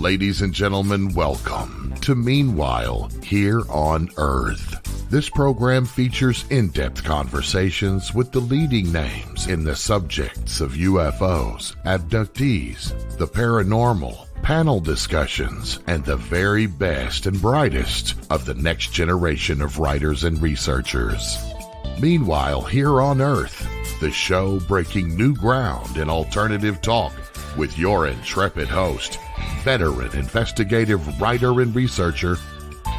Ladies and gentlemen, welcome to Meanwhile Here on Earth. This program features in-depth conversations with the leading names in the subjects of UFOs, abductees, the paranormal, panel discussions, and the very best and brightest of the next generation of writers and researchers. Meanwhile Here on Earth, the show breaking new ground in alternative talk with your intrepid host, veteran investigative writer and researcher,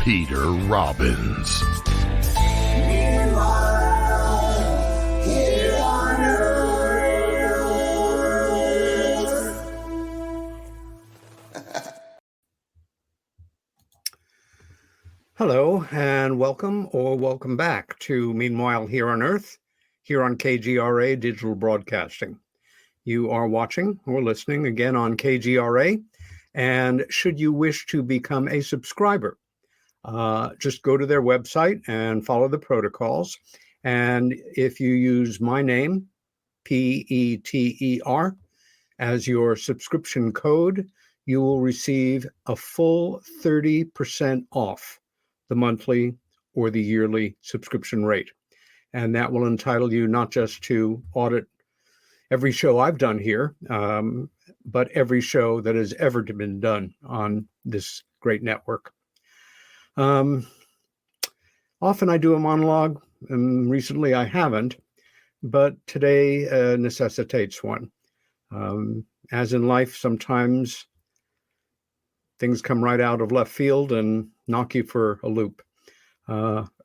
Peter Robbins. Hello, and welcome or welcome back to Meanwhile Here on Earth, here on KGRA Digital Broadcasting. You are watching or listening again on KGRA, and should you wish to become a subscriber, just go to their website and follow the protocols. And if you use my name, Peter, as your subscription code, you will receive a full 30% off the monthly or the yearly subscription rate. And that will entitle you not just to audit every show I've done here, but every show that has ever been done on this great network. Often I do a monologue, and recently I haven't, but today necessitates one. As in life, sometimes things come right out of left field and knock you for a loop.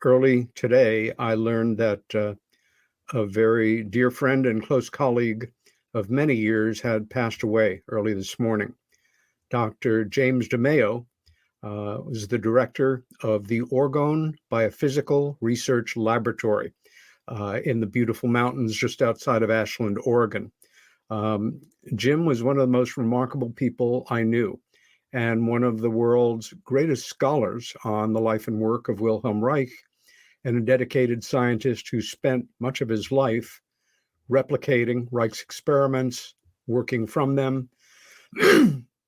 Early today, I learned that a very dear friend and close colleague of many years had passed away early this morning. Dr. James DeMeo was the director of the Orgone Biophysical Research Laboratory in the beautiful mountains just outside of Ashland, Oregon. Jim was one of the most remarkable people I knew, and one of the world's greatest scholars on the life and work of Wilhelm Reich, and a dedicated scientist who spent much of his life replicating Reich's experiments, working from them,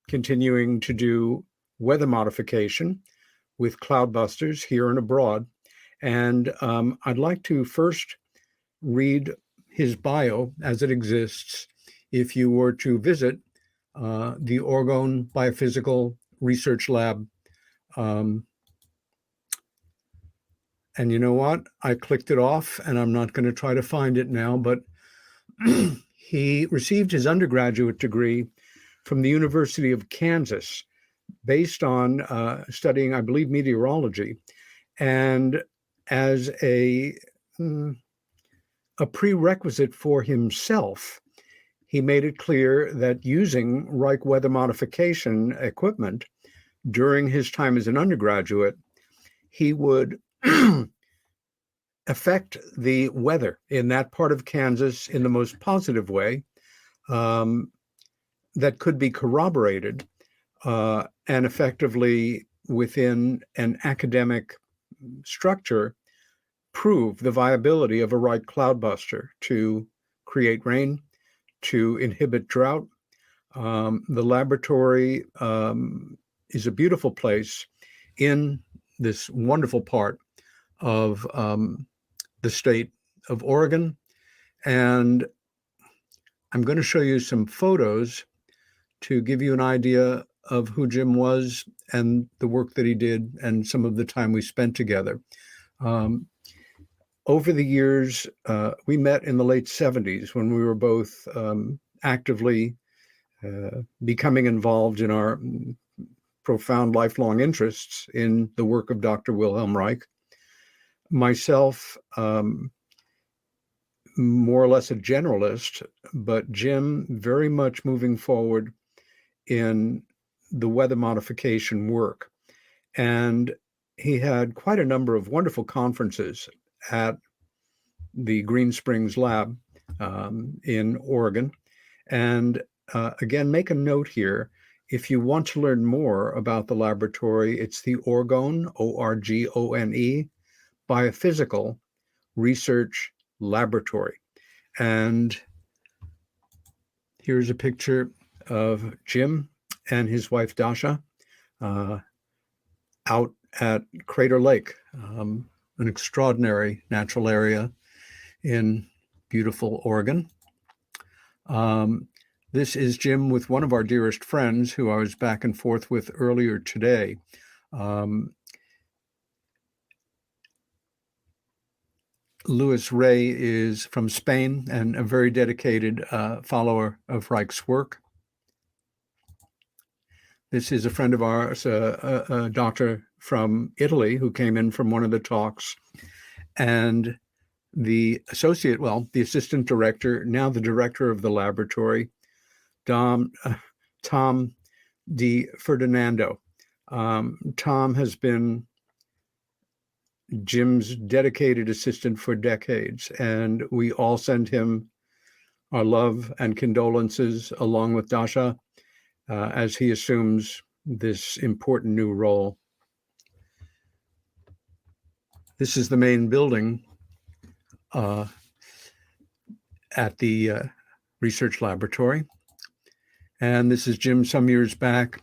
continuing to do weather modification with cloudbusters here and abroad. And I'd like to first read his bio as it exists if you were to visit the Orgone Biophysical Research Lab. And you know what? I clicked it off, and I'm not going to try to find it now, but he received his undergraduate degree from the University of Kansas based on studying, I believe, meteorology. And as a prerequisite for himself, he made it clear that using Reich weather modification equipment during his time as an undergraduate, he would affect the weather in that part of Kansas in the most positive way that could be corroborated and effectively within an academic structure prove the viability of a Reich cloudbuster to create rain, to inhibit drought. The laboratory is a beautiful place in this wonderful part of the state of Oregon. And I'm going to show you some photos to give you an idea of who Jim was and the work that he did and some of the time we spent together. Over the years, we met in the late 70s when we were both actively becoming involved in our profound lifelong interests in the work of Dr. Wilhelm Reich. Myself, more or less a generalist, but Jim very much moving forward in the weather modification work. And he had quite a number of wonderful conferences at the Green Springs Lab in Oregon. And again, make a note here. If you want to learn more about the laboratory, it's the Orgone, Orgone, Biophysical Research Laboratory. And here's a picture of Jim and his wife Dasha out at Crater Lake, an extraordinary natural area in beautiful Oregon. This is Jim with one of our dearest friends who I was back and forth with earlier today. Luis Rey is from Spain and a very dedicated follower of Reich's work. This is a friend of ours, a doctor from Italy who came in from one of the talks, and the assistant director, now the director of the laboratory, Tom Di Ferdinando. Tom has been Jim's dedicated assistant for decades, and we all send him our love and condolences along with Dasha as he assumes this important new role. This is the main building at the research laboratory. And this is Jim some years back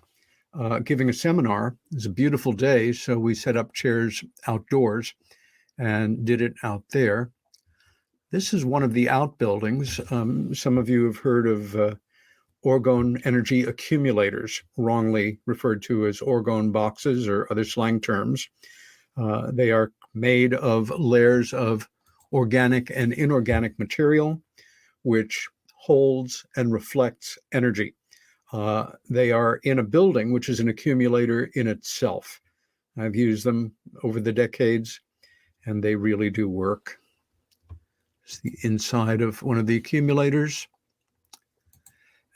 giving a seminar. It was a beautiful day, so we set up chairs outdoors and did it out there. This is one of the outbuildings. Some of you have heard of orgone energy accumulators, wrongly referred to as orgone boxes or other slang terms. They are made of layers of organic and inorganic material, which holds and reflects energy. They are in a building, which is an accumulator in itself. I've used them over the decades, and they really do work. It's the inside of one of the accumulators.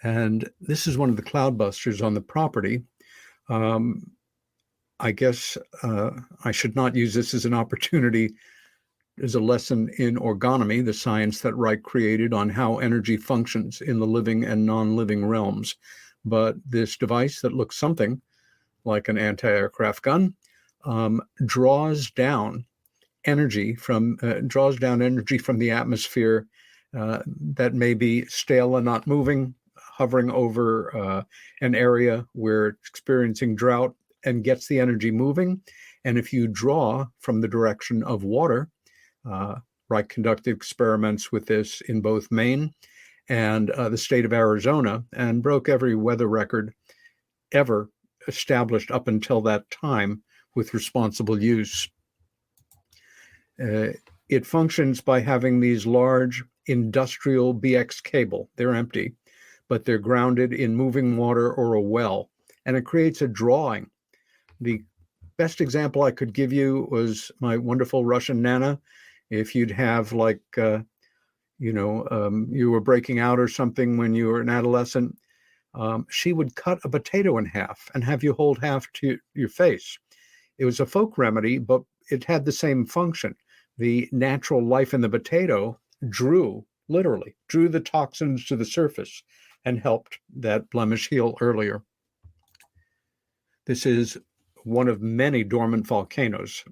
And this is one of the cloudbusters on the property. I guess I should not use this as an opportunity as a lesson in orgonomy, the science that Reich created on how energy functions in the living and non-living realms. But this device that looks something like an anti-aircraft gun draws down energy from the atmosphere that may be stale and not moving, hovering over an area where it's experiencing drought, and gets the energy moving. And if you draw from the direction of water, Reich conducted experiments with this in both Maine and the state of Arizona, and broke every weather record ever established up until that time with responsible use. It functions by having these large industrial BX cable. They're empty, but they're grounded in moving water or a well, and it creates a drawing. The best example I could give you was my wonderful Russian Nana. If you'd have you were breaking out or something when you were an adolescent, she would cut a potato in half and have you hold half to your face. It was a folk remedy, but it had the same function. The natural life in the potato literally drew the toxins to the surface and helped that blemish heal earlier. This is one of many dormant volcanoes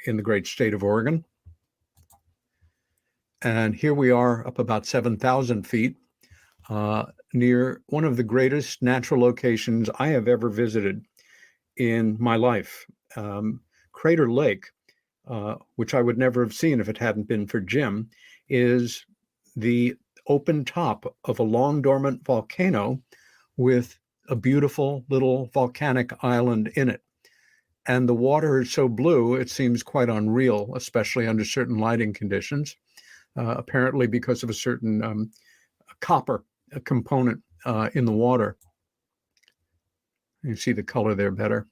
in the great state of Oregon. And here we are up about 7,000 feet near one of the greatest natural locations I have ever visited in my life. Crater Lake, which I would never have seen if it hadn't been for Jim, is the open top of a long dormant volcano with a beautiful little volcanic island in it. And the water is so blue, it seems quite unreal, especially under certain lighting conditions, apparently because of a certain copper component in the water. You see the color there better.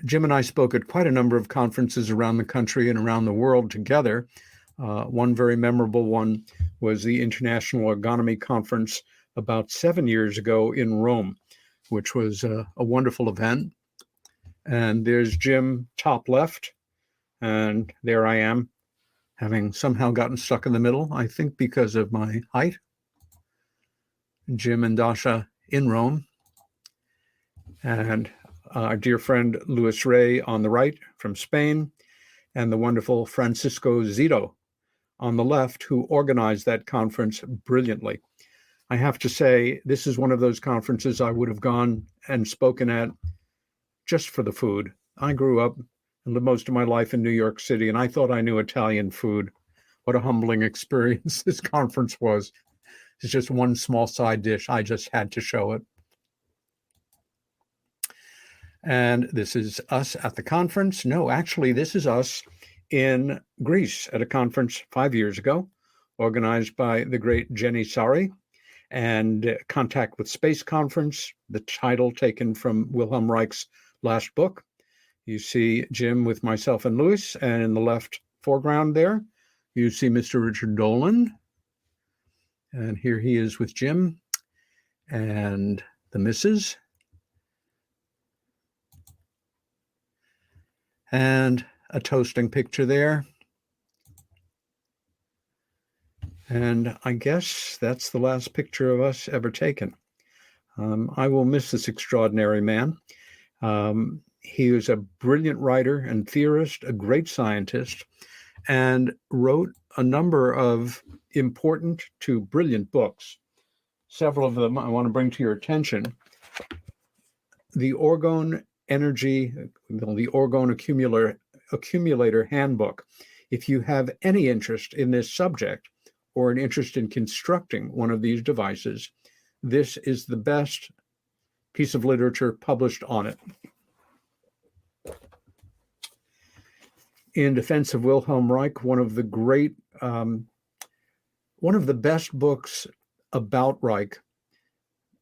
Jim and I spoke at quite a number of conferences around the country and around the world together. One very memorable one was the International Ergonomy Conference about 7 years ago in Rome, which was a wonderful event. And there's Jim top left, and there I am, having somehow gotten stuck in the middle, I think because of my height. Jim and Dasha in Rome, and our dear friend Luis Rey on the right from Spain, and the wonderful Francisco Zito on the left, who organized that conference brilliantly. I have to say, this is one of those conferences I would have gone and spoken at just for the food. I grew up and lived most of my life in New York City, and I thought I knew Italian food. What a humbling experience this conference was. It's just one small side dish. I just had to show it. And this is us at the conference. No, actually, this is us in Greece at a conference 5 years ago, organized by the great Jenny Sari, and Contact with Space Conference, the title taken from Wilhelm Reich's last book. You see Jim with myself and Louis, and in the left foreground there, you see Mr. Richard Dolan. And here he is with Jim and the missus. And a toasting picture there. And I guess that's the last picture of us ever taken. I will miss this extraordinary man. He was a brilliant writer and theorist, a great scientist, and wrote a number of important to brilliant books. Several of them I want to bring to your attention. The Orgone Accumulator Handbook. If you have any interest in this subject or an interest in constructing one of these devices, this is the best piece of literature published on it. In Defense of Wilhelm Reich, one of the best books about Reich.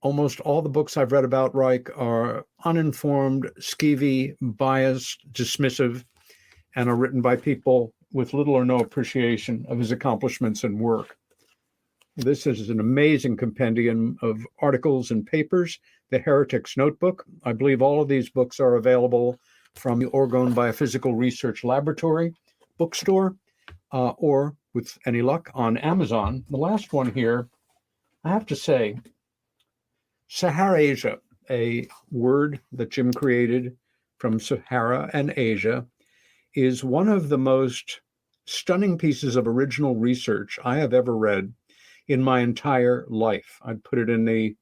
Almost all the books I've read about Reich are uninformed, skeevy, biased, dismissive, and are written by people with little or no appreciation of his accomplishments and work. This is an amazing compendium of articles and papers, the Heretic's Notebook. I believe all of these books are available from the Orgone Biophysical Research Laboratory bookstore, or with any luck on Amazon. The last one here, I have to say, Sahara Asia, a word that Jim created from Sahara and Asia, is one of the most stunning pieces of original research I have ever read in my entire life. I'd put it in the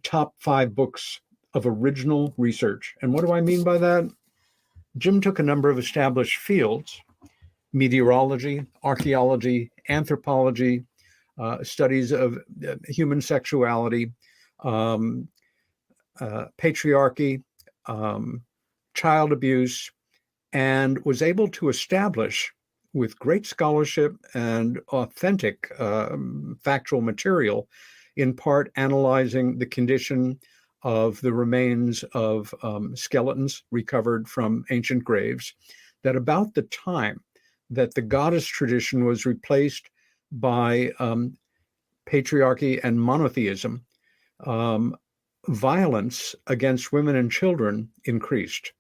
top 5 books of original research. And what do I mean by that? Jim took a number of established fields, meteorology, archaeology, anthropology, studies of human sexuality, patriarchy, child abuse, and was able to establish with great scholarship and authentic factual material, in part analyzing the condition of the remains of skeletons recovered from ancient graves, that about the time that the goddess tradition was replaced by patriarchy and monotheism, violence against women and children increased,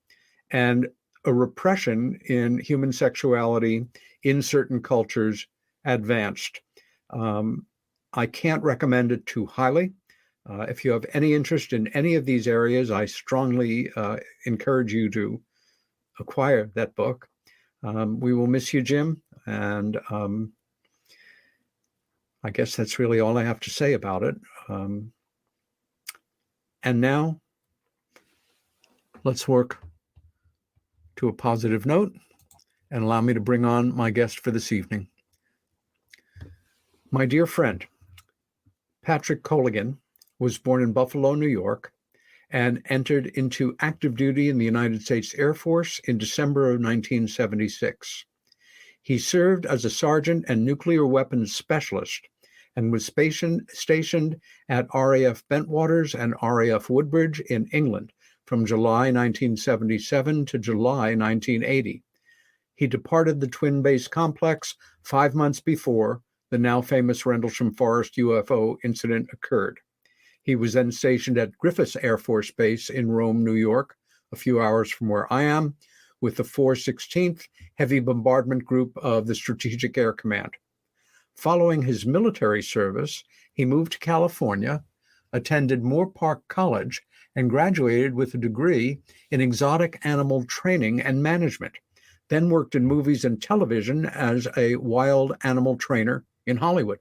and a repression in human sexuality in certain cultures advanced. I can't recommend it too highly. If you have any interest in any of these areas, I strongly encourage you to acquire that book. We will miss you, Jim, and I guess that's really all I have to say about it. And now, let's work to a positive note and allow me to bring on my guest for this evening. My dear friend, Patrick Colligan, was born in Buffalo, New York, and entered into active duty in the United States Air Force in December of 1976. He served as a sergeant and nuclear weapons specialist and was stationed at RAF Bentwaters and RAF Woodbridge in England from July 1977 to July 1980. He departed the Twin Base complex 5 months before the now famous Rendlesham Forest UFO incident occurred. He was then stationed at Griffiths Air Force Base in Rome, New York, a few hours from where I am, with the 416th Heavy Bombardment Group of the Strategic Air Command. Following his military service, he moved to California, attended Moore Park College, and graduated with a degree in exotic animal training and management, then worked in movies and television as a wild animal trainer in Hollywood.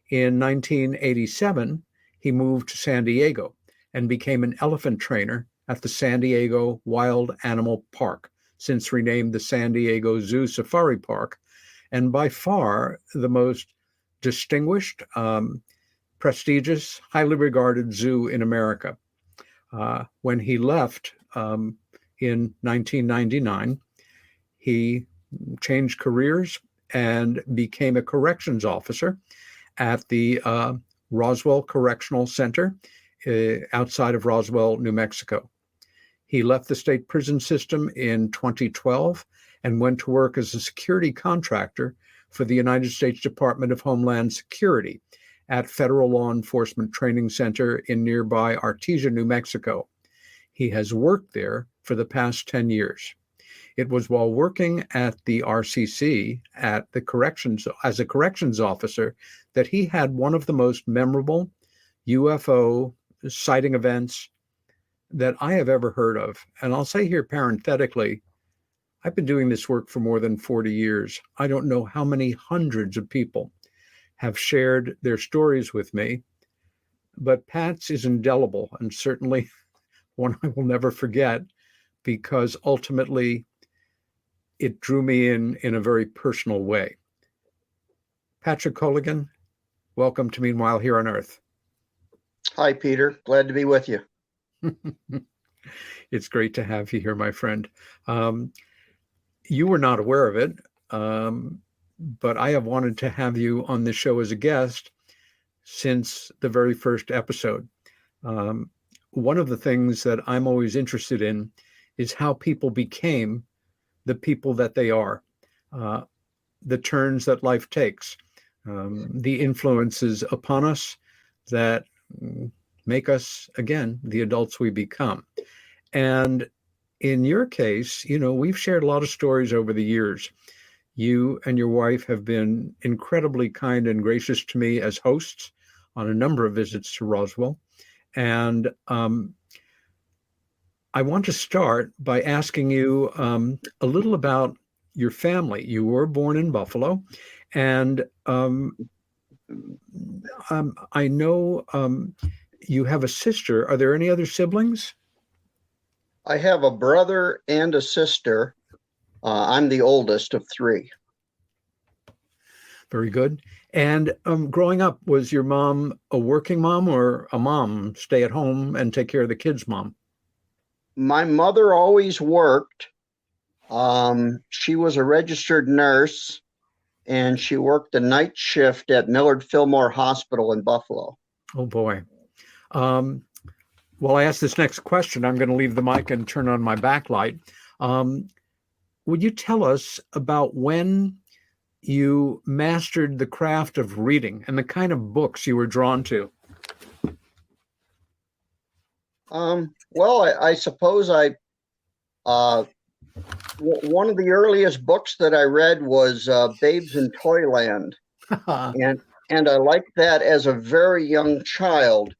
In 1987, he moved to San Diego and became an elephant trainer at the San Diego Wild Animal Park, since renamed the San Diego Zoo Safari Park, and by far the most distinguished, prestigious, highly regarded zoo in America. When he left in 1999, he changed careers and became a corrections officer at the Roswell Correctional Center outside of Roswell, New Mexico. He left the state prison system in 2012 and went to work as a security contractor for the United States Department of Homeland Security at Federal Law Enforcement Training Center in nearby Artesia, New Mexico. He has worked there for the past 10 years. It was while working at the RCC at the corrections as a corrections officer that he had one of the most memorable UFO sighting events that I have ever heard of. And I'll say here parenthetically, I've been doing this work for more than 40 years. I don't know how many hundreds of people have shared their stories with me, but Pat's is indelible and certainly one I will never forget, because ultimately it drew me in a very personal way. Patrick Colligan, welcome to Meanwhile Here on Earth. Hi, Peter. Glad to be with you. It's great to have you here, my friend. You were not aware of it, but I have wanted to have you on this show as a guest since the very first episode. One of the things that I'm always interested in is how people became the people that they are, the turns that life takes, the influences upon us that make us, again, the adults we become. And in your case, we've shared a lot of stories over the years. You and your wife have been incredibly kind and gracious to me as hosts on a number of visits to Roswell. And I want to start by asking you a little about your family. You were born in Buffalo, and I know you have a sister. Are there any other siblings? I have a brother and a sister. I'm the oldest of three. Very good. And growing up, was your mom a working mom or a mom, stay at home and take care of the kids mom? My mother always worked. She was a registered nurse, and she worked the night shift at Millard Fillmore Hospital in Buffalo. Oh, boy. While I ask this next question, I'm going to leave the mic and turn on my backlight. Would you tell us about when you mastered the craft of reading and the kind of books you were drawn to? Well, I suppose one of the earliest books that I read was Babes in Toyland, and I liked that as a very young child.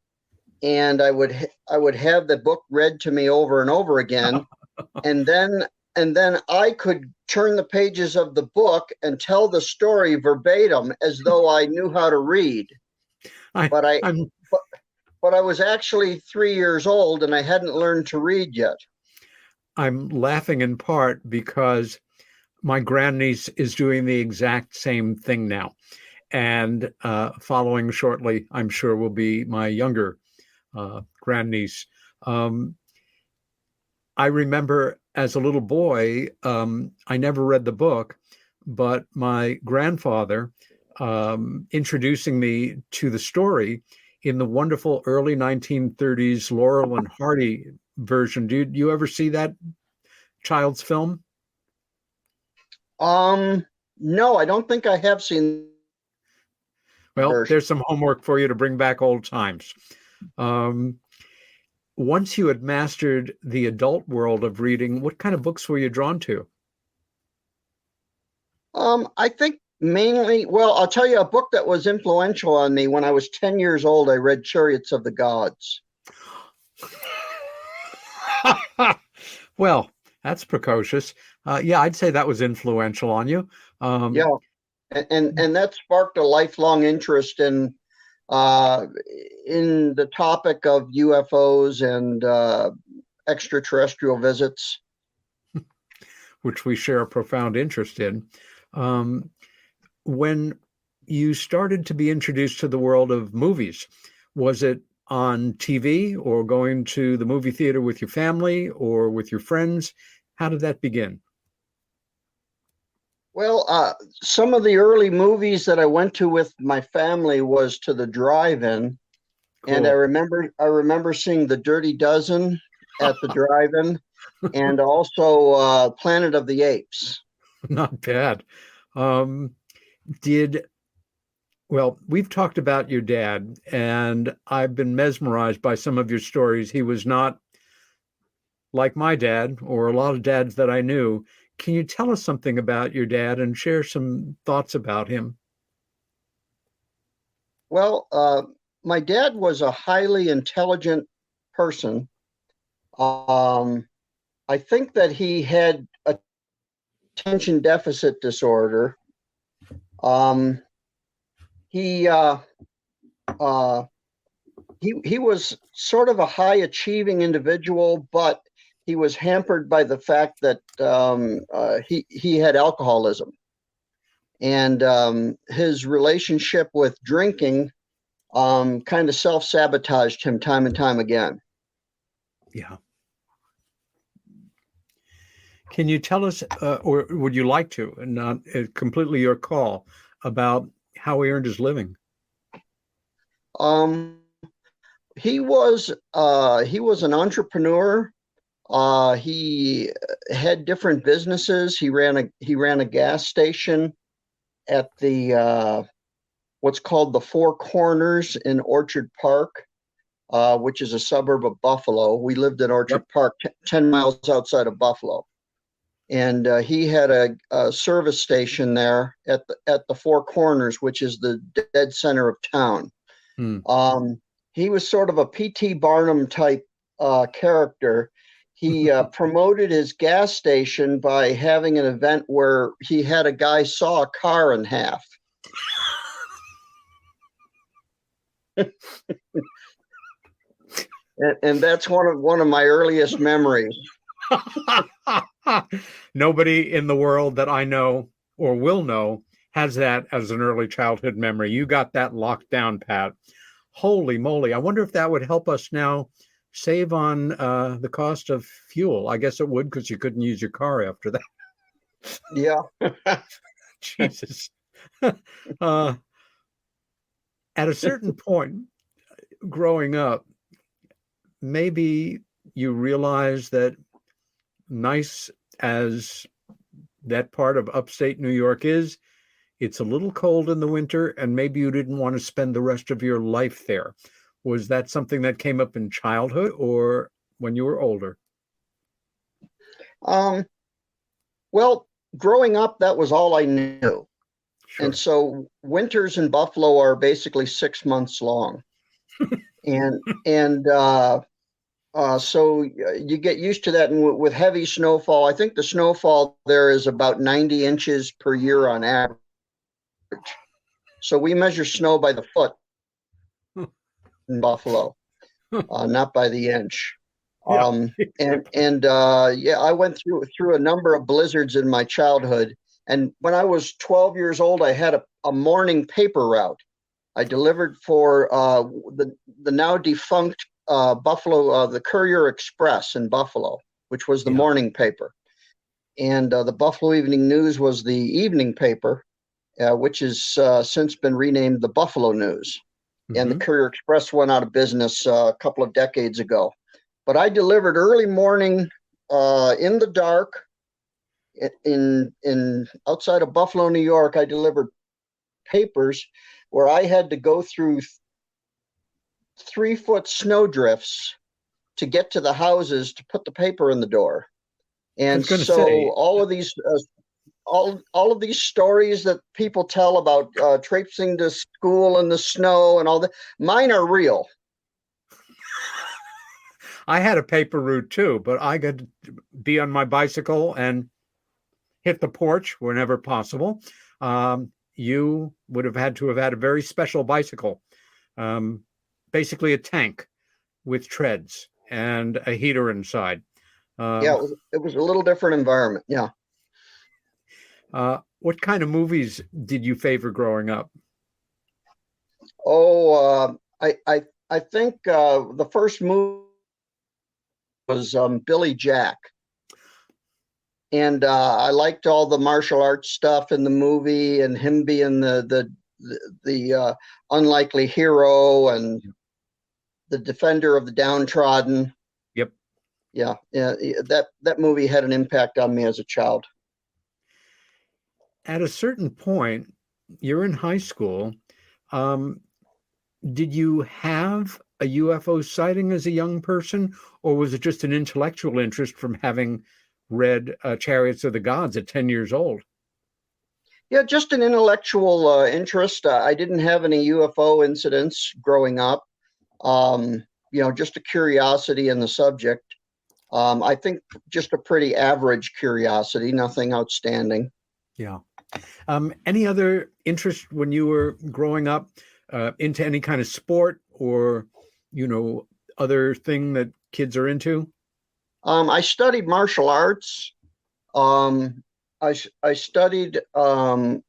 And I would have the book read to me over and over again, and then I could turn the pages of the book and tell the story verbatim as though I knew how to read. But I was actually 3 years old and I hadn't learned to read yet. I'm laughing in part because my grandniece is doing the exact same thing now. And following shortly, I'm sure, will be my younger grandniece. I remember as a little boy, I never read the book, but my grandfather introducing me to the story in the wonderful early 1930s Laurel and Hardy version. Did you ever see that child's film? No, I don't think I have seen. Well, there's some homework for you to bring back old times. Once you had mastered the adult world of reading, what kind of books were you drawn to? I think mainly, well, I'll tell you a book that was influential on me. When I was 10 years old, I read Chariots of the Gods. Well, that's precocious. Yeah, I'd say that was influential on you. Yeah. and that sparked a lifelong interest in the topic of UFOs and extraterrestrial visits, which we share a profound interest in. When you started to be introduced to the world of movies, was it on TV or going to the movie theater with your family or with your friends? How did that begin? Well, some of the early movies that I went to with my family was to the drive-in, Cool. and I remember seeing The Dirty Dozen at the drive-in, and also Planet of the Apes. Not bad. Well, we've talked about your dad, and I've been mesmerized by some of your stories. He was not like my dad or a lot of dads that I knew. Can you tell us something about your dad and share some thoughts about him? Well, my dad was a highly intelligent person. I think that he had attention deficit disorder. He was sort of a high achieving individual, but he was hampered by the fact that he had alcoholism, and his relationship with drinking kind of self-sabotaged him time and time again. Yeah. Can you tell us, or would you like to, and not completely your call, about how he earned his living? He was an entrepreneur. He had different businesses. He ran a gas station at the what's called the Four Corners in Orchard Park, which is a suburb of Buffalo. We lived in Orchard Park, 10 miles outside of Buffalo. And he had a service station there at the Four Corners, which is the dead center of town. He was sort of a P.T. Barnum type character. He promoted his gas station by having an event where he had a guy saw a car in half. and that's one of my earliest memories. Nobody in the world that I know or will know has that as an early childhood memory. You got that locked down, Pat. Holy moly. I wonder if that would help us now save on the cost of fuel. I guess it would, because you couldn't use your car after that. Yeah. Jesus. At a certain point growing up, maybe you realize that nice as that part of upstate New York is, it's a little cold in the winter, and maybe you didn't want to spend the rest of your life there. Was that something that came up in childhood or when you were older? Well, growing up, that was all I knew. Sure. And so winters in Buffalo are basically 6 months long. So you get used to that. And with heavy snowfall, I think the snowfall there is about 90 inches per year on average. So we measure snow by the foot in Buffalo, not by the inch. Yeah. I went through a number of blizzards in my childhood. And when I was 12 years old, I had a morning paper route. I delivered for the now defunct Buffalo, the Courier Express in Buffalo, which was the morning paper. And the Buffalo Evening News was the evening paper, which has since been renamed the Buffalo News. Mm-hmm. And the Courier Express went out of business a couple of decades ago. But I delivered early morning in the dark in outside of Buffalo, New York. I delivered papers where I had to go through 3-foot snowdrifts to get to the houses to put the paper in the door. And so all of these stories that people tell about traipsing to school in the snow and all that, mine are real. I had a paper route too, but I got to be on my bicycle and hit the porch whenever possible. you would have had to have had a very special bicycle, basically a tank with treads and a heater inside. Yeah, it was a little different environment. Yeah. What kind of movies did you favor growing up? Oh, I think the first movie was Billy Jack, and I liked all the martial arts stuff in the movie, and him being the unlikely hero and the defender of the downtrodden. Yep. Yeah, that movie had an impact on me as a child. At a certain point, you're in high school. Did you have a UFO sighting as a young person, or was it just an intellectual interest from having read Chariots of the Gods at 10 years old? Yeah, just an intellectual interest. I didn't have any UFO incidents growing up. Just a curiosity in the subject. I think just a pretty average curiosity, nothing outstanding. Yeah. Any other interest when you were growing up into any kind of sport or, other thing that kids are into? I studied martial arts. I studied an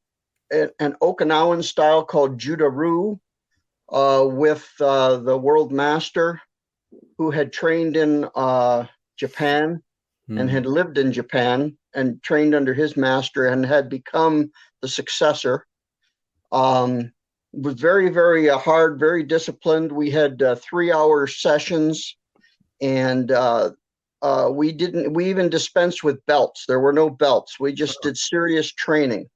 Okinawan style called Judo-Ryu with the world master who had trained in Japan and had lived in Japan and trained under his master and had become the successor. Was very, very hard, very disciplined. We had 3-hour sessions, and we even dispensed with belts. There were no belts. We just did serious training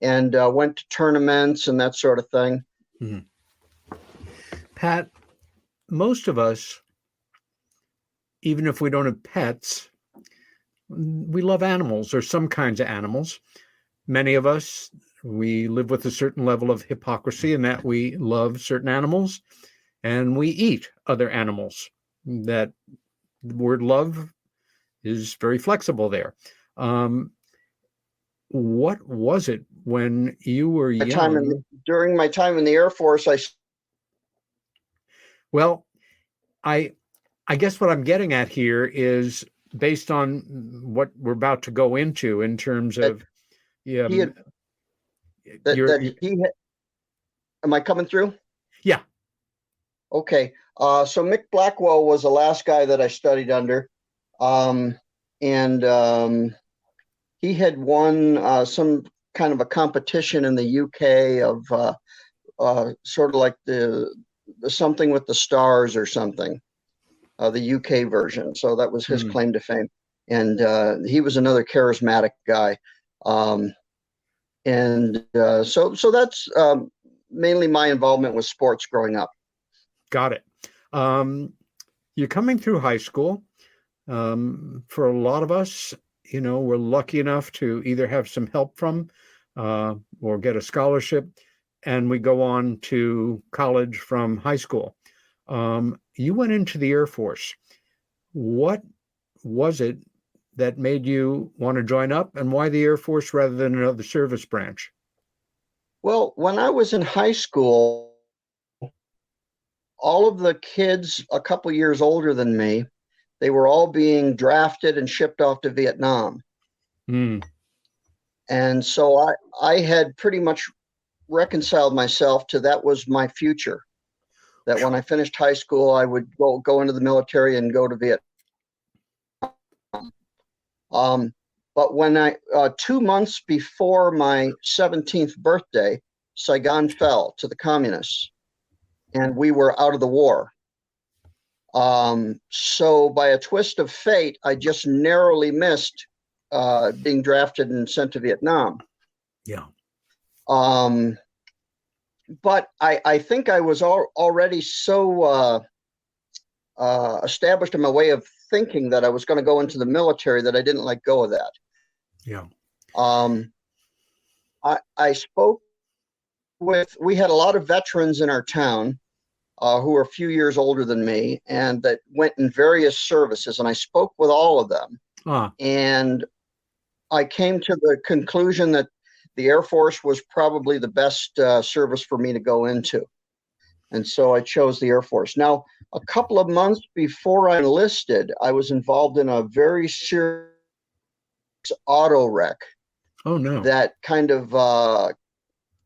and went to tournaments and that sort of thing. Mm-hmm. Pat, most of us, even if we don't have pets, we love animals or some kinds of animals. Many of us, we live with a certain level of hypocrisy in that we love certain animals and we eat other animals. That the word love is very flexible there. What was it when you were young? During my time in the Air Force, Well, I guess what I'm getting at here is based on what we're about to go into in terms of am I coming through? Yeah. Okay. So Mick Blackwell was the last guy that I studied under. He had won some kind of a competition in the UK of sort of like the something with the stars or something, the UK version. So that was his claim to fame. And he was another charismatic guy. So that's mainly my involvement with sports growing up. Got it. You're coming through high school. For a lot of us, we're lucky enough to either have some help from or get a scholarship, and we go on to college from high school. You went into the Air Force. What was it that made you want to join up, and why the Air Force rather than another service branch? Well, when I was in high school, all of the kids a couple years older than me, they were all being drafted and shipped off to Vietnam. And so I had pretty much reconciled myself to that was my future. That when I finished high school, I would go into the military and go to Vietnam. But when 2 months before my 17th birthday, Saigon fell to the communists, and we were out of the war. So by a twist of fate, I just narrowly missed being drafted and sent to Vietnam. Yeah. But I think I was already so established in my way of thinking that I was going to go into the military that I didn't let go of that. Yeah. I spoke we had a lot of veterans in our town who were a few years older than me and that went in various services, and I spoke with all of them. And I came to the conclusion that the Air Force was probably the best service for me to go into. And so I chose the Air Force. Now, a couple of months before I enlisted, I was involved in a very serious auto wreck. Oh, no. That kind of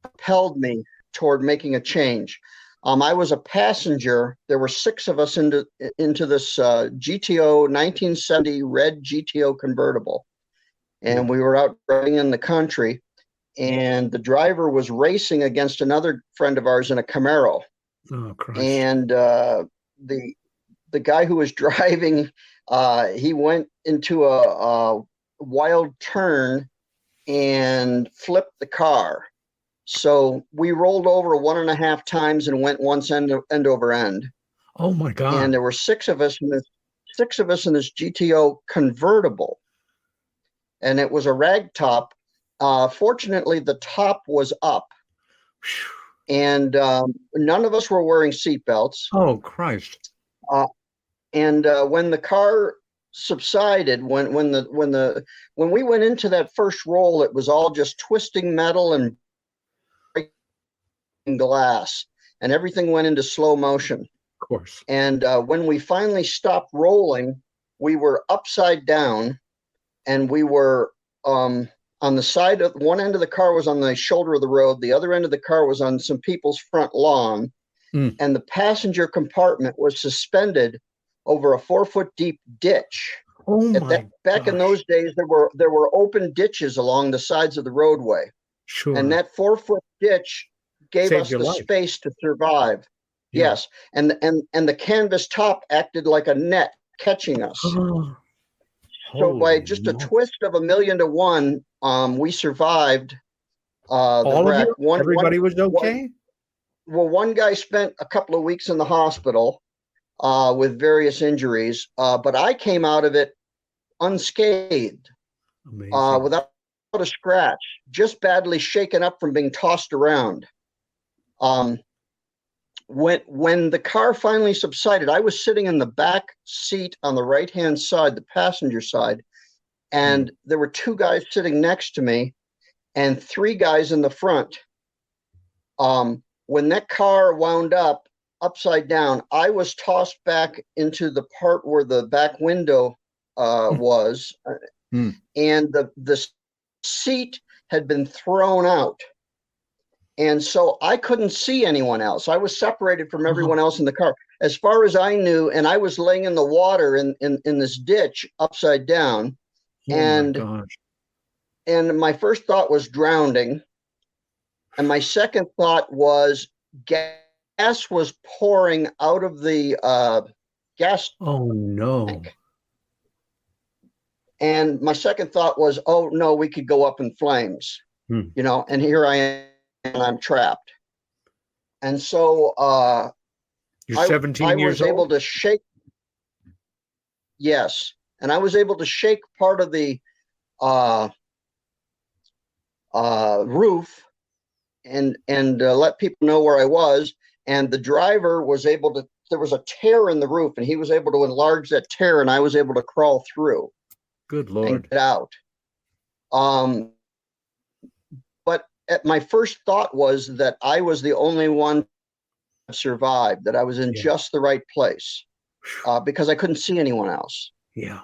propelled me toward making a change. I was a passenger. There were 6 of us into this GTO 1970 red GTO convertible. And we were out driving in the country, and the driver was racing against another friend of ours in a Camaro. Oh, Christ. And the guy who was driving, he went into a wild turn and flipped the car. So we rolled over 1.5 times and went once end over end. Oh my God. And there were 6 of us in this GTO convertible. And it was a rag top. Fortunately, the top was up. And none of us were wearing seatbelts. Oh, Christ. And when the car subsided, when we went into that first roll, it was all just twisting metal and breaking glass, and everything went into slow motion. Of course. And when we finally stopped rolling, we were upside down, and we were on the side of one end of the car was on the shoulder of the road. The other end of the car was on some people's front lawn. And the passenger compartment was suspended over a 4-foot deep ditch. Oh my! Back in those days, there were open ditches along the sides of the roadway. Sure. And that 4-foot ditch gave Saved us your the life. space to survive. Yeah. Yes, and the canvas top acted like a net catching us. So by just a twist of 1,000,000 to 1, we survived the wreck. Everybody was okay? One guy spent a couple of weeks in the hospital with various injuries, but I came out of it unscathed, without a scratch, just badly shaken up from being tossed around. When the car finally subsided, I was sitting in the back seat on the right-hand side, the passenger side, and there were 2 guys sitting next to me and 3 guys in the front. When that car wound up upside down, I was tossed back into the part where the back window was, and the seat had been thrown out. And so I couldn't see anyone else. I was separated from everyone else in the car. As far as I knew, and I was laying in the water in this ditch upside down. My gosh. And my first thought was drowning. And my second thought was gas was pouring out of the gas Oh no. tank. And my second thought was, oh no, we could go up in flames, and here I am, and I'm trapped. And so You're 17 years old? I was able to shake. Yes. And I was able to shake part of the roof and let people know where I was. And the driver was able to, there was a tear in the roof, and he was able to enlarge that tear, and I was able to crawl through. Good Lord. And get out. But my first thought was that I was the only one who survived, that I was in just the right place, because I couldn't see anyone else. Yeah.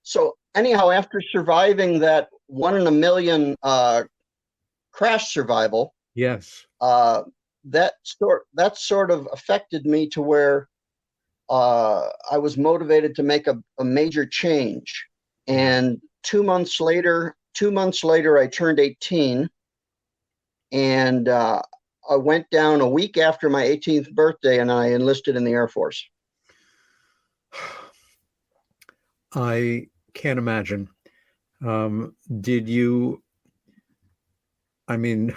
So anyhow, after surviving that 1 in a million crash survival, yes, that sort of affected me to where I was motivated to make a major change. And 2 months later, I turned 18, and I went down a week after my 18th birthday, and I enlisted in the Air Force. I can't imagine. Did you, I mean,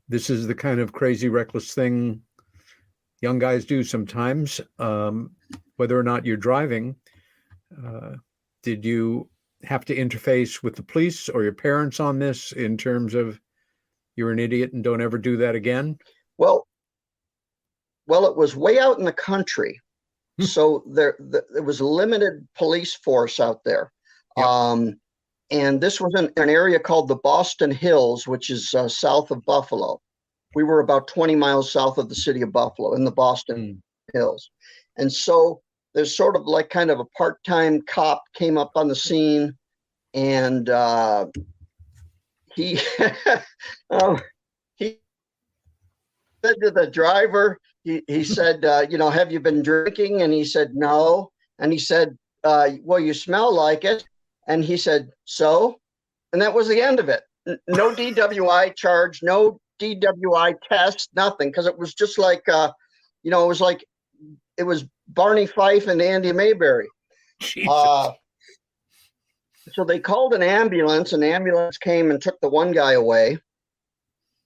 this is the kind of crazy, reckless thing young guys do sometimes, whether or not you're driving. Did you have to interface with the police or your parents on this in terms of you're an idiot and don't ever do that again? Well, it was way out in the country. So there was a limited police force out there. Yep. And this was in an area called the Boston Hills, which is south of Buffalo. We were about 20 miles south of the city of Buffalo in the Boston Hills. And so there's sort of like kind of a part-time cop came up on the scene, and he he said to the driver, he said, have you been drinking? And he said, no. And he said, well, you smell like it. And he said, so? And that was the end of it. No DWI charge, no DWI test, nothing. Because it was just like, it was Barney Fife and Andy Mayberry. So they called an ambulance, and the ambulance came and took the one guy away.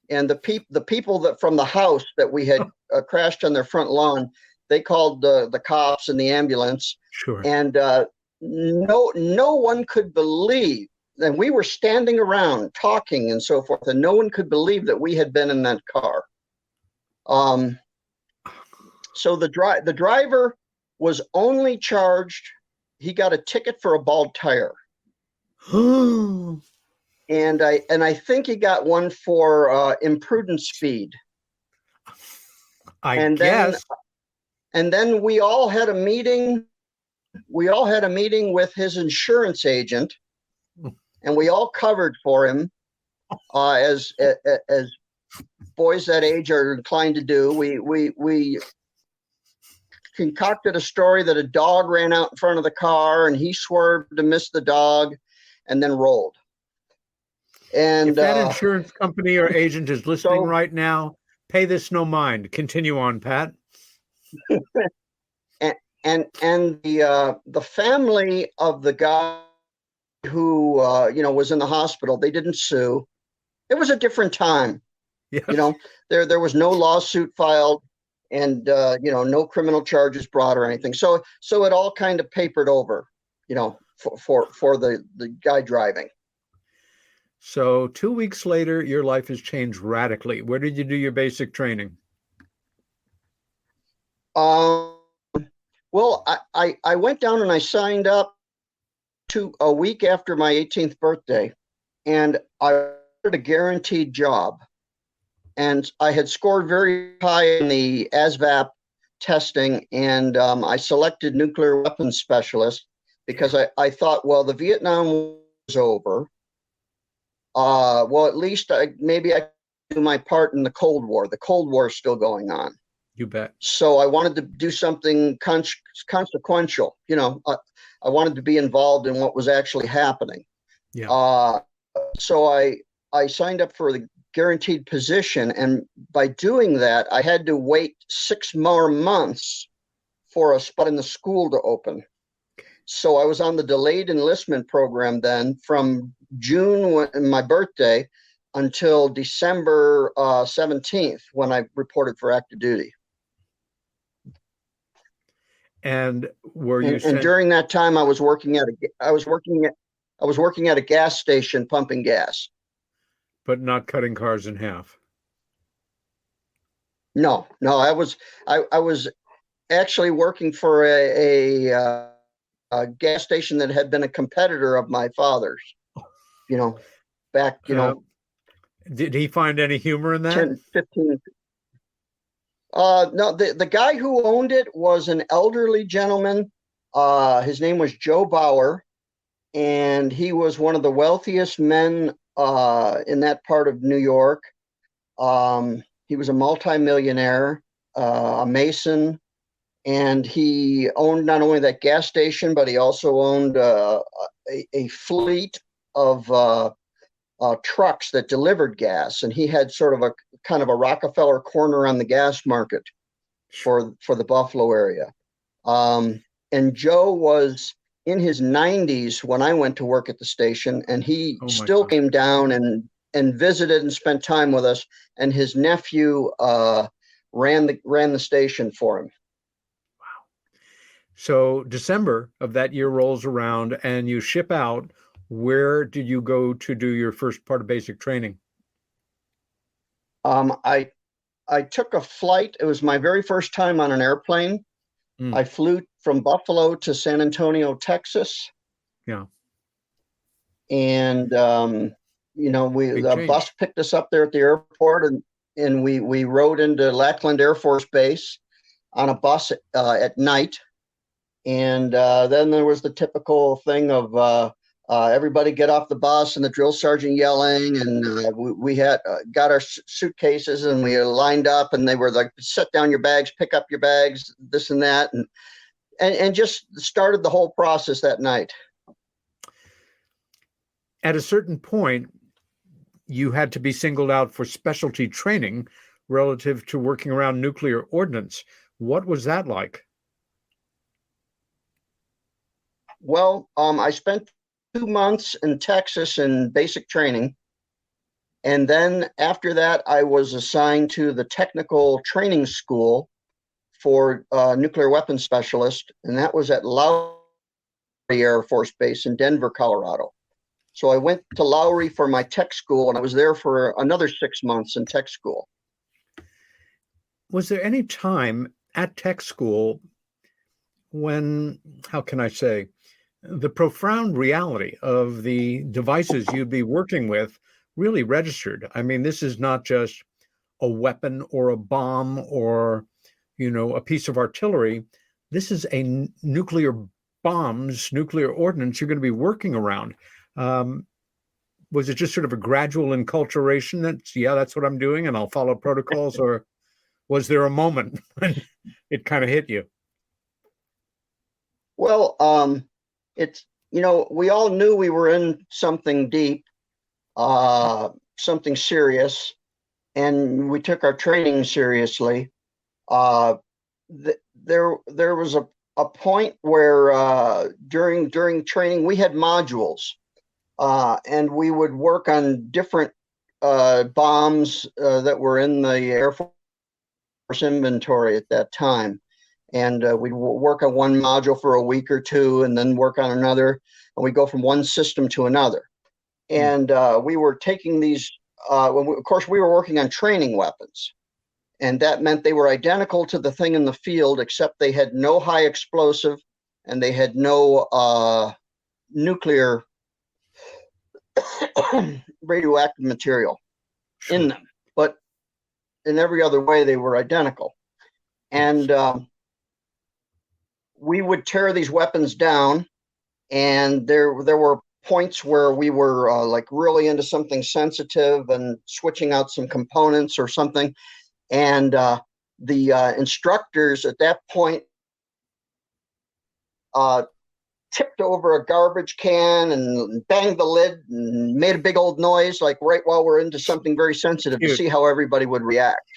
And the people that from the house that we had crashed on their front lawn, they called the cops and the ambulance. Sure. And no one could believe, and we were standing around talking and so forth, and no one could believe that we had been in that car. So the driver was only charged, he got a ticket for a bald tire. And I think he got one for imprudent speed. I guess. And then we all had a meeting. We all had a meeting with his insurance agent, and we all covered for him, as boys that age are inclined to do. We concocted a story that a dog ran out in front of the car, and he swerved to miss the dog, and then rolled. And if that insurance company or agent is listening right now, pay this no mind. Continue on, Pat. And the family of the guy who was in the hospital, they didn't sue. It was a different time. Yes. There was no lawsuit filed, and no criminal charges brought or anything. So it all kind of papered over, for the guy driving. So 2 weeks later, your life has changed radically. Where did you do your basic training? Well, I went down and I signed up a week after my 18th birthday, and I had a guaranteed job. And I had scored very high in the ASVAB testing, and I selected nuclear weapons specialist because I thought, well, the Vietnam War was over. Well, at least maybe I could do my part in the Cold War. The Cold War is still going on. You bet. So I wanted to do something consequential. I wanted to be involved in what was actually happening. Yeah. So I signed up for the guaranteed position, and by doing that, I had to wait 6 more months for a spot in the school to open. So I was on the delayed enlistment program then from June, my birthday, until December 17th, when I reported for active duty. And were you? And during that time, I was working at a gas station pumping gas, but not cutting cars in half. No, I was actually working for a gas station that had been a competitor of my father's. Back. Did he find any humor in that? 10, 15. No, the guy who owned it was an elderly gentleman. His name was Joe Bauer, and he was one of the wealthiest men in that part of New York. He was a multimillionaire, a Mason, and he owned not only that gas station, but he also owned a fleet of trucks that delivered gas, and he had sort of a kind of a Rockefeller corner on the gas market for the Buffalo area. And Joe was in his 90s when I went to work at the station, and he still came down and visited and spent time with us. And his nephew ran the station for him. Wow! So December of that year rolls around, and you ship out. Where did you go to do your first part of basic training? I took a flight. It was my very first time on an airplane. I flew from Buffalo to San Antonio, Texas. Yeah. And Big the bus change. picked us up there at the airport, and we rode into Lackland Air Force Base on a bus at night. And then there was the typical thing of everybody get off the bus and the drill sergeant yelling. And we had got our suitcases and we lined up, and they were like, set down your bags, pick up your bags, this and that. And just started the whole process that night. At a certain point, you had to be singled out for specialty training relative to working around nuclear ordnance. What was that like? Well, I spent 2 months in Texas in basic training. And then after that, I was assigned to the technical training school for nuclear weapons specialist. And that was at Lowry Air Force Base in Denver, Colorado. So I went to Lowry for my tech school, and I was there for another 6 months in tech school. Was there any time at tech school when, how can I say, the profound reality of the devices you'd be working with really registered? I mean, this is not just a weapon or a bomb or, a piece of artillery. This is a nuclear bombs, nuclear ordnance you're going to be working around. Was it just sort of a gradual enculturation that's what I'm doing and I'll follow protocols? Or was there a moment when it kind of hit you? Well, it's, we all knew we were in something deep, something serious, and we took our training seriously. There was a point where during training we had modules, and we would work on different bombs that were in the Air Force inventory at that time. And we'd work on one module for a week or two and then work on another. And we'd go from one system to another. And we were taking these, of course, we were working on training weapons. And that meant they were identical to the thing in the field, except they had no high explosive and they had no nuclear radioactive material in them. But in every other way, they were identical. And we would tear these weapons down, and there were points where we were like really into something sensitive and switching out some components or something. And the instructors at that point tipped over a garbage can and banged the lid and made a big old noise, like right while we're into something very sensitive, to see how everybody would react.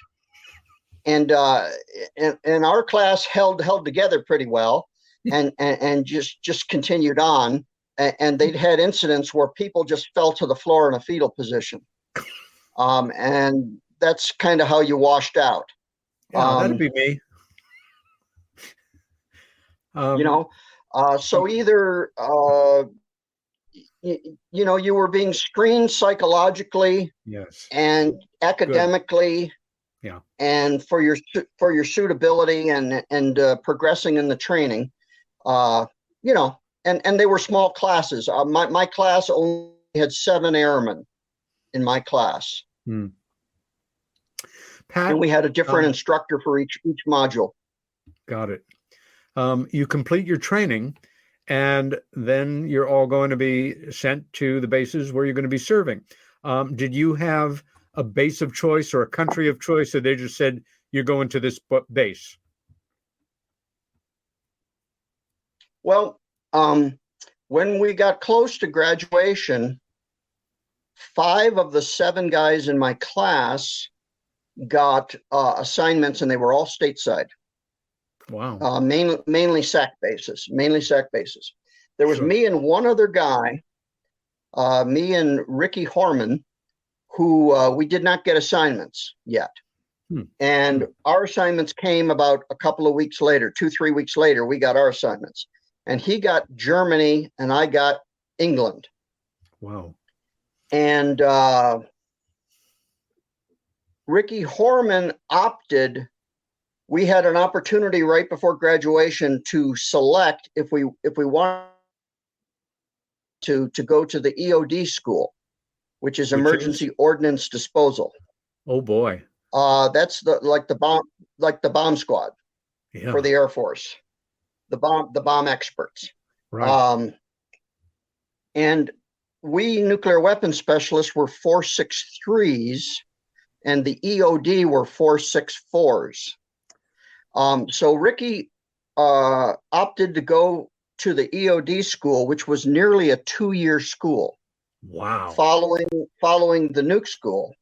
And our class held together pretty well, and just continued on. And they'd had incidents where people just fell to the floor in a fetal position, and that's kind of how you washed out. Yeah, that'd be me. So either you were being screened psychologically, yes, and academically. Good. Yeah. And for your suitability and progressing in the training, and they were small classes. My class only had 7 airmen in my class. Pat, and we had a different instructor for each module. Got it. You complete your training, and then you're all going to be sent to the bases where you're going to be serving. Did you have a base of choice or a country of choice, or they just said you're going to this base? Well, when we got close to graduation, 5 of the 7 guys in my class got assignments, and they were all stateside. Wow. Mainly SAC bases. There was me and one other guy, me and Ricky Horman, who we did not get assignments yet. And our assignments came about a couple of weeks later, 2-3 weeks later, we got our assignments. And he got Germany and I got England. Wow. And Ricky Horman opted. We had an opportunity right before graduation to select if we wanted to go to the EOD school, which is Which is? Emergency Ordnance Disposal. Oh boy. That's the bomb squad Yeah. for the Air Force, the bomb experts. Right. And we nuclear weapons specialists were 463s, and the EOD were 464s. So Ricky opted to go to the EOD school, which was nearly a 2-year school. Wow. Following the nuke school.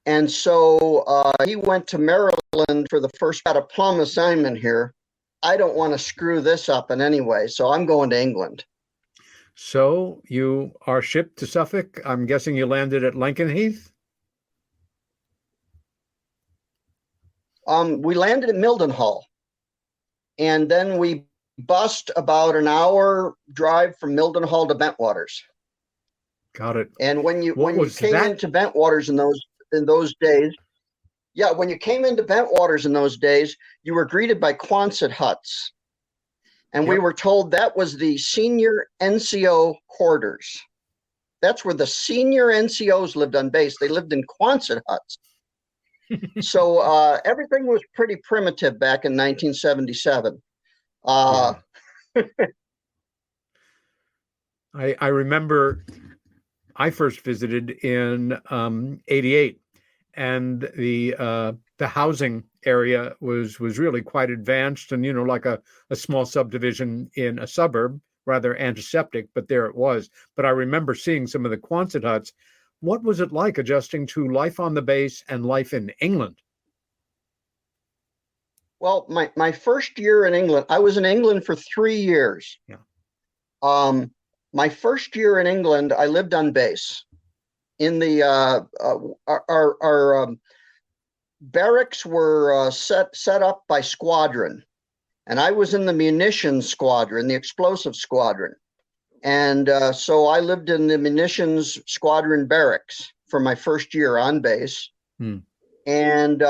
And so he went to Maryland for the first, got a plum assignment here. I don't want to screw this up in any way, so I'm going to England. So you are shipped to Suffolk. I'm guessing you landed at Lakenheath? We landed at Mildenhall, and then we bussed about an hour drive from Mildenhall to Bentwaters. Got it. And when you came into Bentwaters in those days, when you came into Bentwaters in those days, you were greeted by Quonset huts. And we were told that was the senior NCO quarters. That's where the senior NCOs lived on base. They lived in Quonset huts. So everything was pretty primitive back in 1977. I remember I first visited in 88, and the housing area was really quite advanced, and like a small subdivision in a suburb, rather antiseptic, but there it was. But I remember seeing some of the Quonset huts. What was it like adjusting to life on the base and life in England? Well, my first year in England, I was in England for 3 years. Yeah. My first year in England, I lived on base. In the our barracks were set up by squadron, and I was in the munitions squadron, the explosive squadron, and so I lived in the munitions squadron barracks for my first year on base. And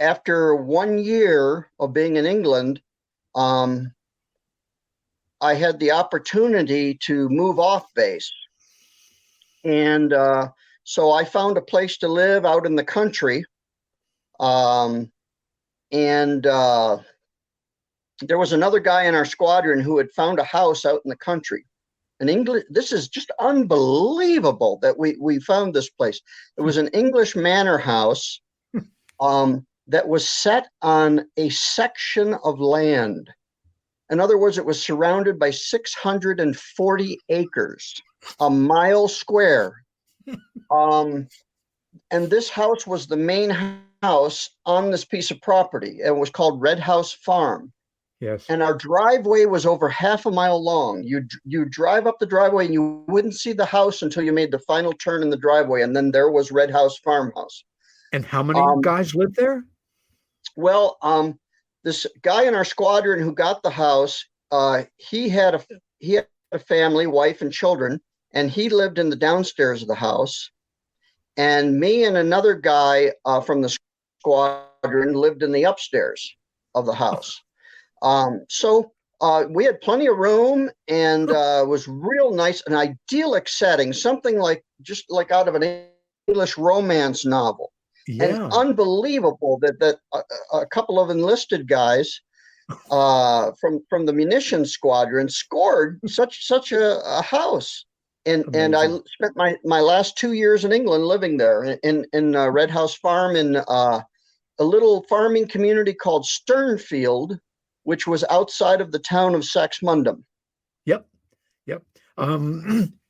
after 1 year of being in England, I had the opportunity to move off base. And so I found a place to live out in the country. And there was another guy in our squadron who had found a house out in the country. In English, this is just unbelievable that we found this place. It was an English manor house that was set on a section of land. In other words, it was surrounded by 640 acres, a mile square. And this house was the main house on this piece of property. It was called Red House Farm. Yes. And our driveway was over half a mile long. You drive up the driveway and you wouldn't see the house until you made the final turn in the driveway. And then there was Red House Farmhouse. And how many guys lived there? Well, this guy in our squadron who got the house, he had a family, wife and children, and he lived in the downstairs of the house. And me and another guy from the squadron lived in the upstairs of the house. So we had plenty of room, and it was real nice, an idyllic setting, something just like out of an English romance novel. Yeah. And unbelievable that a couple of enlisted guys from the munitions squadron scored such a house. And I spent my last 2 years in England living there in Red House Farm in a little farming community called Sternfield, which was outside of the town of Saxmundham. Yep.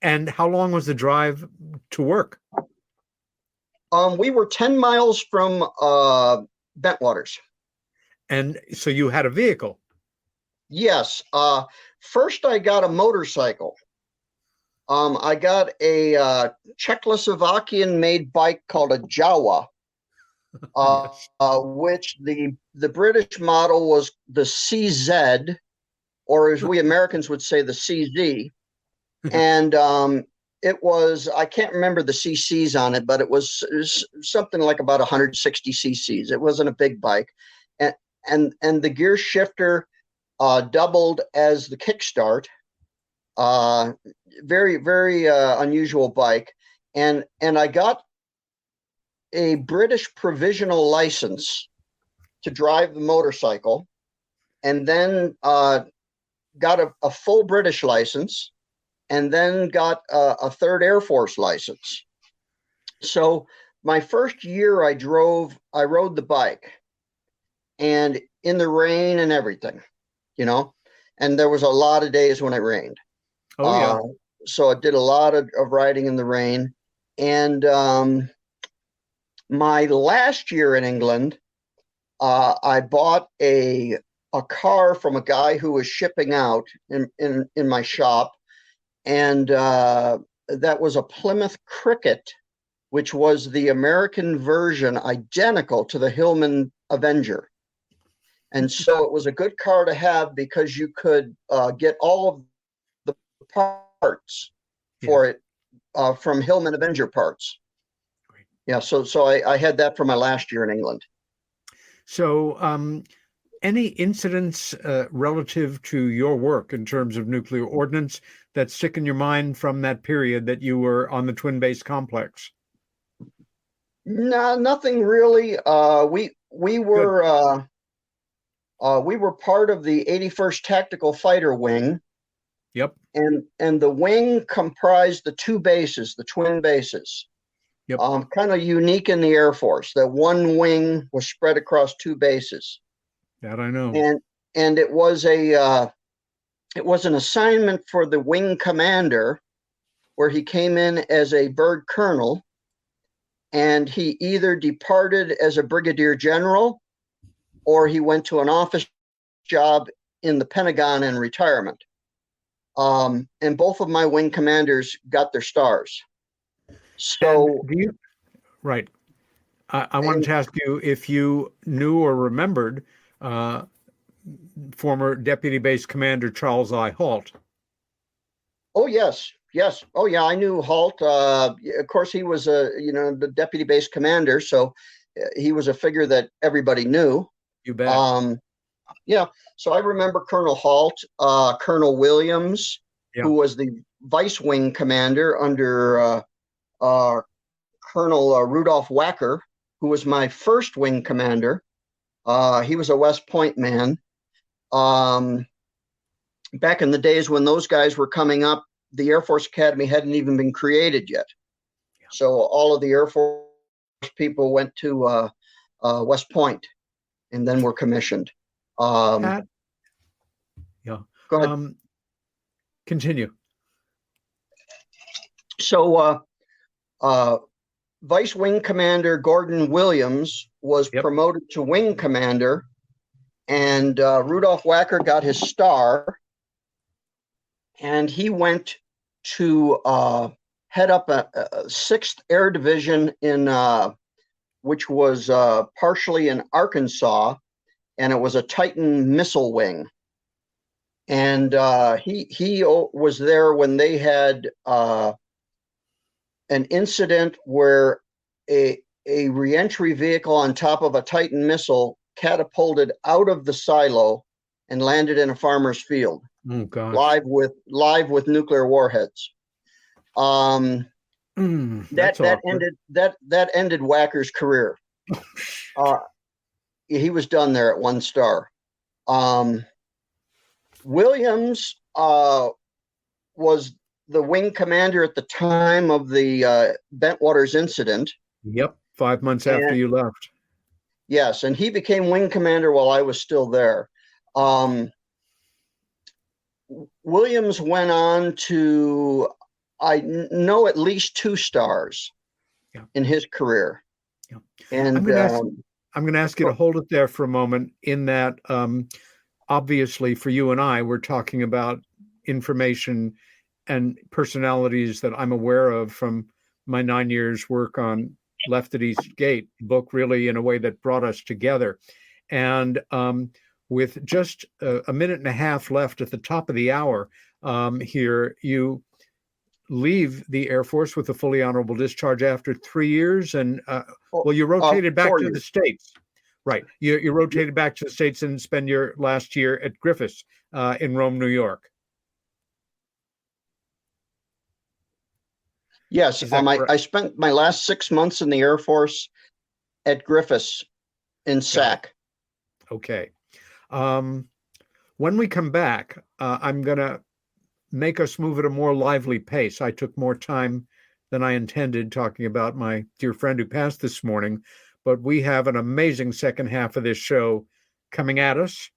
And how long was the drive to work? We were 10 miles from Bentwaters. And so you had a vehicle? Yes. First, I got a motorcycle. I got a Czechoslovakian-made bike called a Jawa, which the British model was the CZ, or as we Americans would say, the CZ. And it was, I can't remember the CCs on it, but it was something like about 160 CCs. It wasn't a big bike. And the gear shifter doubled as the kickstart. Very, very unusual bike. And I got a British provisional license to drive the motorcycle, and then got a full British license, and then got a third Air Force license. So my first year I rode the bike, and in the rain and everything, and there was a lot of days when it rained. Oh, yeah. So I did a lot of riding in the rain. And my last year in England, I bought a car from a guy who was shipping out in my shop. And that was a Plymouth Cricket, which was the American version, identical to the Hillman Avenger. And so it was a good car to have because you could get all of the parts for it from Hillman Avenger parts. Great. Yeah, so I had that for my last year in England. So any incidents relative to your work in terms of nuclear ordnance that stick in your mind from that period that you were on the Twin Base complex? No, nothing really. We were part of the 81st Tactical Fighter Wing. Yep. And the wing comprised the two bases, the twin bases. Yep. Kind of unique in the Air Force, that one wing was spread across two bases. That I know. And it was an assignment for the wing commander, where he came in as a bird colonel, and he either departed as a brigadier general, or he went to an office job in the Pentagon in retirement. And both of my wing commanders got their stars. So, right. I wanted to ask you if you knew or remembered former Deputy Base Commander Charles I. Halt. Oh, yes. Oh, yeah, I knew Halt. Of course, he was the Deputy Base Commander, so he was a figure that everybody knew. You bet. Yeah, so I remember Colonel Halt, Colonel Williams, who was the Vice Wing Commander under Colonel Rudolph Wacker, who was my first wing commander. He was a West Point man. Back in the days when those guys were coming up, the Air Force Academy hadn't even been created yet. So all of the Air Force people went to West Point and then were commissioned. Pat? Yeah. Go ahead. Continue. So Vice Wing Commander Gordon Williams was promoted to Wing Commander, and Rudolph Wacker got his star, and he went to head up a 6th Air Division which was partially in Arkansas, and it was a Titan missile wing. And he was there when they had an incident where a reentry vehicle on top of a Titan missile catapulted out of the silo and landed in a farmer's field. Oh, gosh. live with nuclear warheads. That ended Wacker's career. He was done there at 1 star. Williams was the wing commander at the time of the Bentwaters incident. Yep, 5 months after you left. Yes, and he became wing commander while I was still there. Williams went on to, I know, at least 2 stars in his career. Yeah. And I'm going to ask you to hold it there for a moment, in that obviously for you and I, we're talking about information and personalities that I'm aware of from my 9 years work on Left at East Gate, book really in a way that brought us together. And with just a minute and a half left at the top of the hour here, you leave the Air Force with a fully honorable discharge after 3 years. And you rotated back to the States. Right. You rotated back to the States and spend your last year at Griffiths in Rome, New York. Yes, Is that correct? I spent my last 6 months in the Air Force at Griffiths in SAC. Okay. When we come back, I'm going to make us move at a more lively pace. I took more time than I intended talking about my dear friend who passed this morning, but we have an amazing second half of this show coming at us.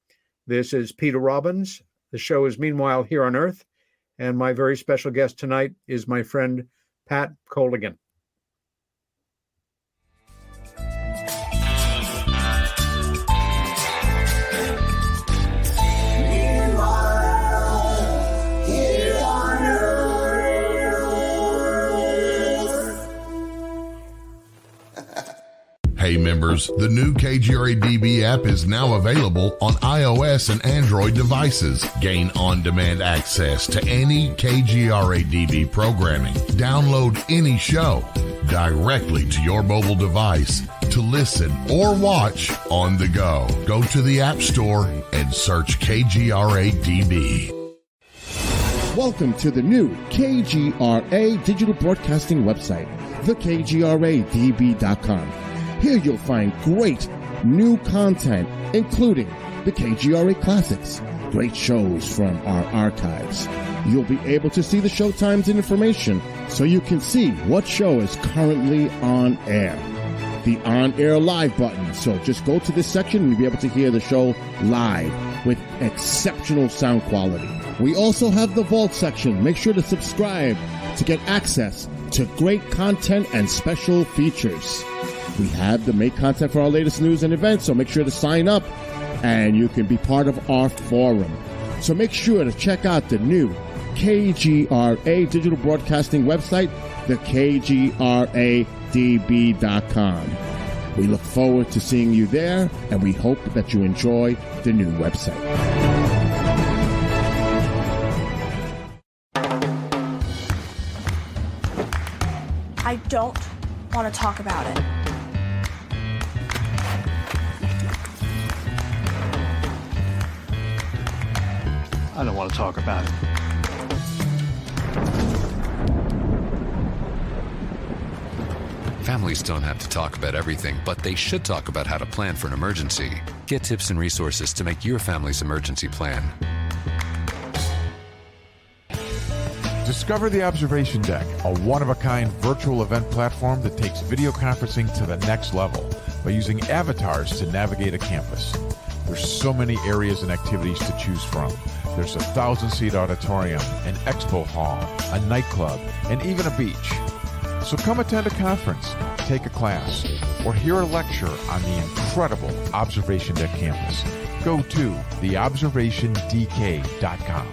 This is Peter Robbins. The show is Meanwhile Here on Earth, and my very special guest tonight is my friend Pat Colligan. Hey members, the new KGRA DB app is now available on iOS and Android devices. Gain on-demand access to any KGRA DB programming. Download any show directly to your mobile device to listen or watch on the go. Go to the App Store and search KGRA DB. Welcome to the new KGRA digital broadcasting website, thekgradb.com. Here you'll find great new content, including the KGRA Classics, great shows from our archives. You'll be able to see the show times and information so you can see what show is currently on air. The on-air live button. So just go to this section and you'll be able to hear the show live with exceptional sound quality. We also have the Vault section. Make sure to subscribe to get access to great content and special features. We have the make content for our latest news and events, so make sure to sign up and you can be part of our forum. So make sure to check out the new KGRA digital broadcasting website, thekgradb.com. We look forward to seeing you there, and we hope that you enjoy the new website. I don't want to talk about it. I don't want to talk about it. Families don't have to talk about everything, but they should talk about how to plan for an emergency. Get tips and resources to make your family's emergency plan. Discover the Observation Deck, a one-of-a-kind virtual event platform that takes video conferencing to the next level by using avatars to navigate a campus. There's so many areas and activities to choose from. There's a 1,000-seat auditorium, an expo hall, a nightclub, and even a beach. So come attend a conference, take a class, or hear a lecture on the incredible Observation Deck campus. Go to theobservationdk.com.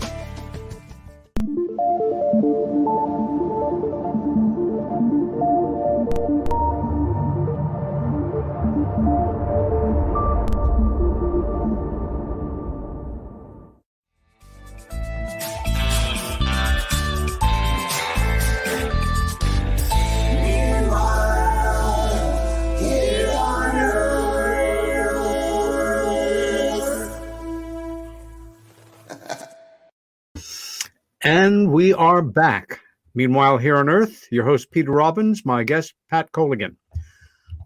And we are back. Meanwhile, here on Earth, your host, Peter Robbins, my guest, Pat Colligan.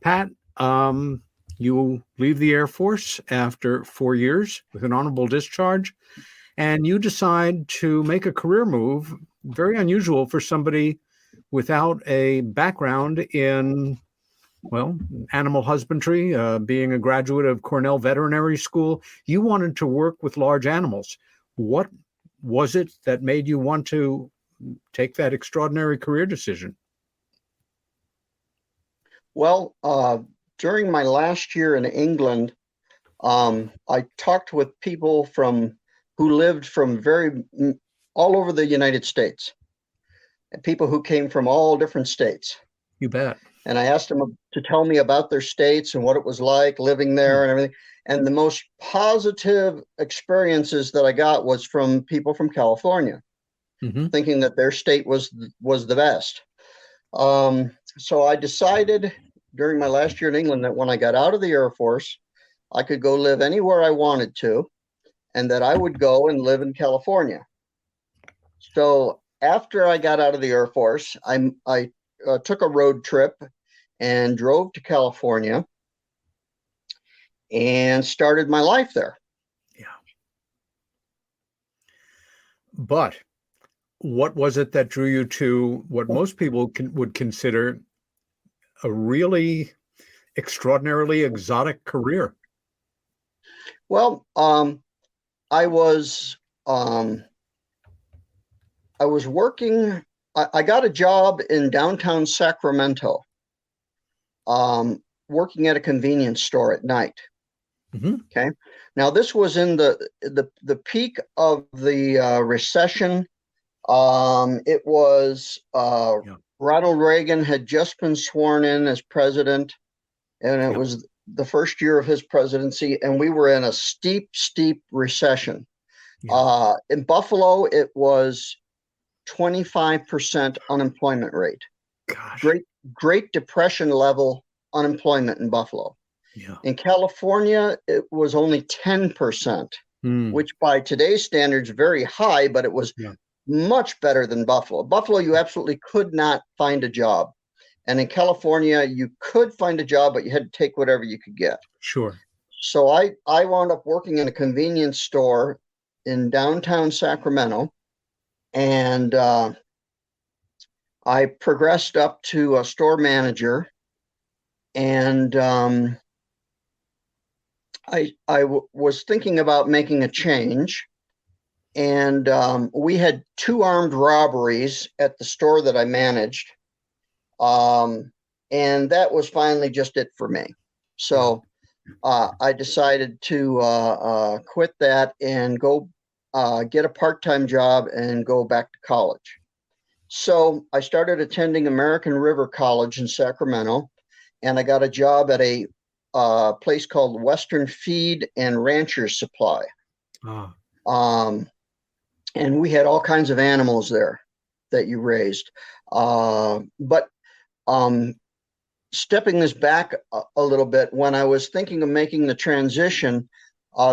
Pat, you leave the Air Force after 4 years with an honorable discharge, and you decide to make a career move, very unusual for somebody without a background in, well, animal husbandry, being a graduate of Cornell Veterinary School. You wanted to work with large animals. What was it that made you want to take that extraordinary career decision? Well, during my last year in England, I talked with people who lived from all over the United States, and people who came from all different states. You bet. And I asked them to tell me about their states and what it was like living there and everything. And the most positive experiences that I got was from people from California, thinking that their state was the best. So I decided during my last year in England that when I got out of the Air Force, I could go live anywhere I wanted to, and that I would go and live in California. So after I got out of the Air Force, I took a road trip and drove to California and started my life there. Yeah. But what was it that drew you to what most people would consider a really extraordinarily exotic career? Well, I was working. I got a job in downtown Sacramento, working at a convenience store at night. Mm-hmm. Okay. Now this was in the peak of the recession. It was Ronald Reagan had just been sworn in as president, and it was the first year of his presidency, and we were in a steep recession. In Buffalo, it was 25% unemployment rate. Gosh. Great Depression level unemployment in Buffalo. Yeah. In California, it was only 10%, which by today's standards, very high, but it was much better than Buffalo. Buffalo, you absolutely could not find a job. And in California, you could find a job, but you had to take whatever you could get. Sure. So I wound up working in a convenience store in downtown Sacramento, and I progressed up to a store manager, and I was thinking about making a change, and we had 2 armed robberies at the store that I managed, and that was finally just it for me. So I decided to quit that and go get a part-time job and go back to college. So I started attending American River College in Sacramento, and I got a job at a place called Western Feed and Ranchers Supply. And we had all kinds of animals there that you raised. But stepping this back a little bit, when I was thinking of making the transition,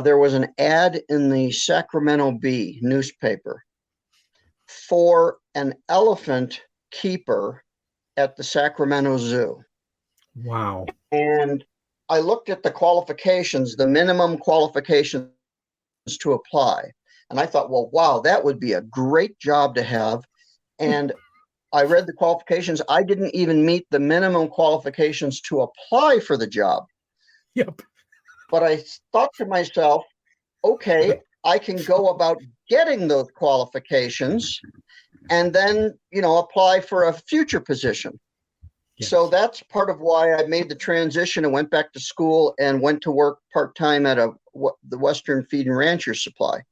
there was an ad in the Sacramento Bee newspaper for an elephant keeper at the Sacramento Zoo. Wow. And I looked at the qualifications, the minimum qualifications to apply. And I thought, well, wow, that would be a great job to have. And I read the qualifications. I didn't even meet the minimum qualifications to apply for the job. Yep. But I thought to myself, okay, I can go about getting those qualifications and then, apply for a future position. Yes. So that's part of why I made the transition and went back to school and went to work part-time at the Western Feed and Ranchers Supply.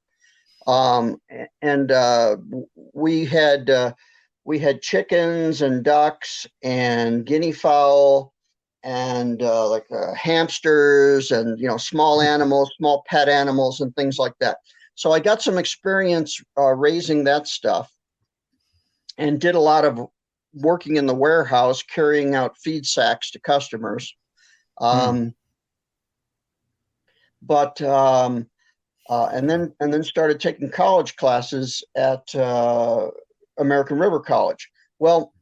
We had chickens and ducks and guinea fowl and hamsters and small animals, small pet animals and things like that. So I got some experience raising that stuff and did a lot of working in the warehouse, carrying out feed sacks to customers. And then started taking college classes at American River College. Well,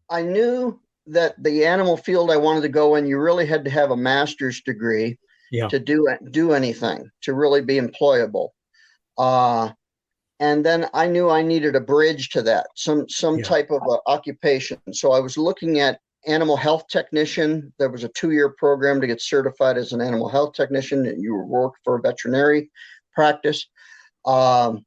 I knew that the animal field I wanted to go in, you really had to have a master's degree to do anything, to really be employable. And then I knew I needed a bridge to that, some type of occupation. So I was looking at animal health technician. There was a 2-year program to get certified as an animal health technician, and you work for a veterinary practice. And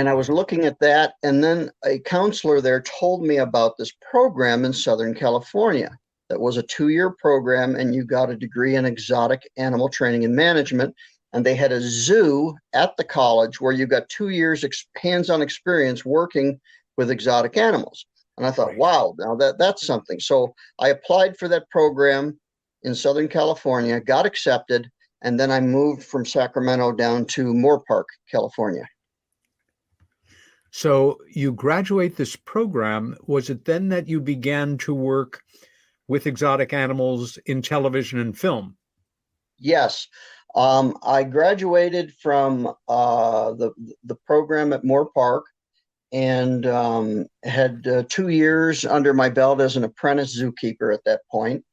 I was looking at that, and then a counselor there told me about this program in Southern California that was a 2-year program, and you got a degree in exotic animal training and management. And they had a zoo at the college where you got 2 years hands-on experience working with exotic animals. And I thought, wow, now that's something. So I applied for that program in Southern California, got accepted, and then I moved from Sacramento down to Moore Park, California. So you graduate this program. Was it then that you began to work with exotic animals in television and film? Yes. I graduated from the program at Moore Park, and had 2 years under my belt as an apprentice zookeeper at that point.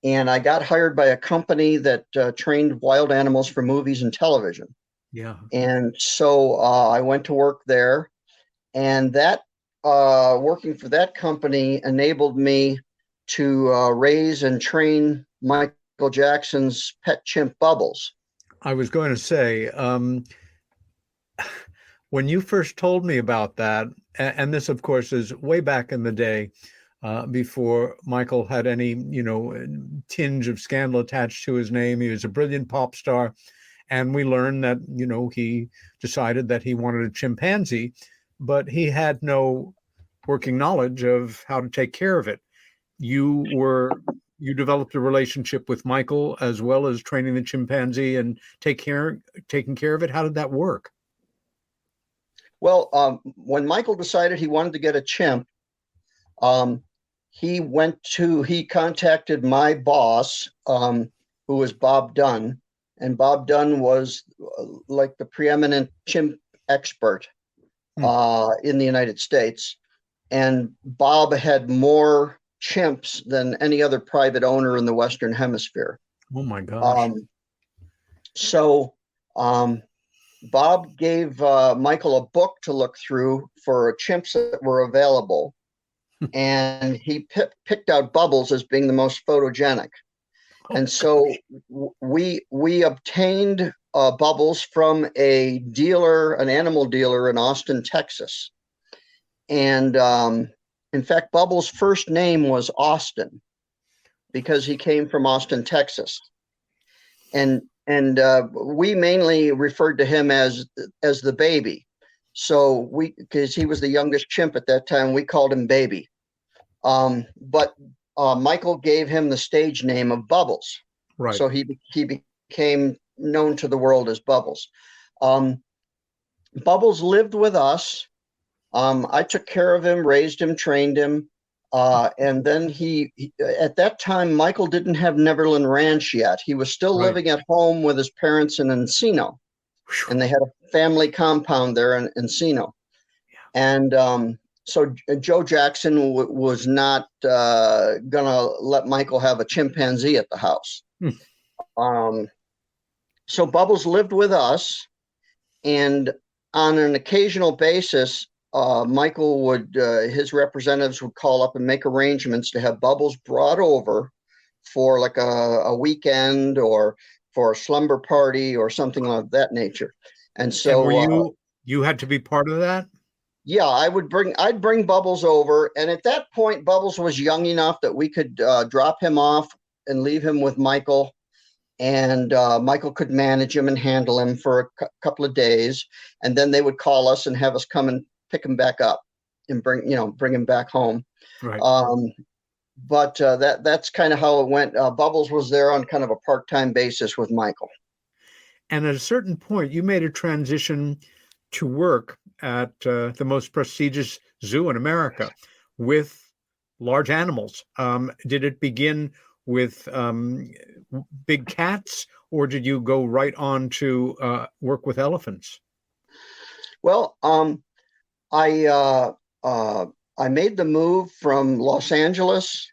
And I got hired by a company that trained wild animals for movies and television. Yeah. And so I went to work there, and that working for that company enabled me to raise and train Michael Jackson's pet chimp, Bubbles. I was going to say, when you first told me about that, and this, of course, is way back in the day, before Michael had any, tinge of scandal attached to his name. He was a brilliant pop star. And we learned that, he decided that he wanted a chimpanzee, but he had no working knowledge of how to take care of it. You developed a relationship with Michael as well as training the chimpanzee and taking care of it. How did that work? Well, when Michael decided he wanted to get a chimp, he contacted my boss, who was Bob Dunn, and Bob Dunn was like the preeminent chimp expert in the United States. And Bob had more chimps than any other private owner in the Western Hemisphere. Oh my gosh. So Bob gave Michael a book to look through for chimps that were available. And he picked out Bubbles as being the most photogenic. And so we obtained Bubbles from an animal dealer in Austin, Texas. And in fact, Bubbles' first name was Austin because he came from Austin, Texas. And we mainly referred to him as the baby. So because he was the youngest chimp at that time, we called him Baby. But Michael gave him the stage name of Bubbles. Right. So he became known to the world as Bubbles. Bubbles lived with us. I took care of him, raised him, trained him. And then he at that time, Michael didn't have Neverland Ranch yet. He was still living at home with his parents in Encino. And they had a family compound there in Encino. Yeah. And so Joe Jackson was not going to let Michael have a chimpanzee at the house. So Bubbles lived with us, and on an occasional basis, Michael his representatives would call up and make arrangements to have Bubbles brought over for like a weekend or for a slumber party or something of that nature. And so you had to be part of that? Yeah, I'd bring Bubbles over. And at that point, Bubbles was young enough that we could drop him off and leave him with Michael. And Michael could manage him and handle him for a couple of days. And then they would call us and have us come and pick him back up and bring him back home. Right. But that's kind of how it went. Bubbles was there on kind of a part-time basis with Michael. And at a certain point, you made a transition to work at the most prestigious zoo in America with large animals. Did it begin with big cats, or did you go right on to work with elephants? Well, I made the move from Los Angeles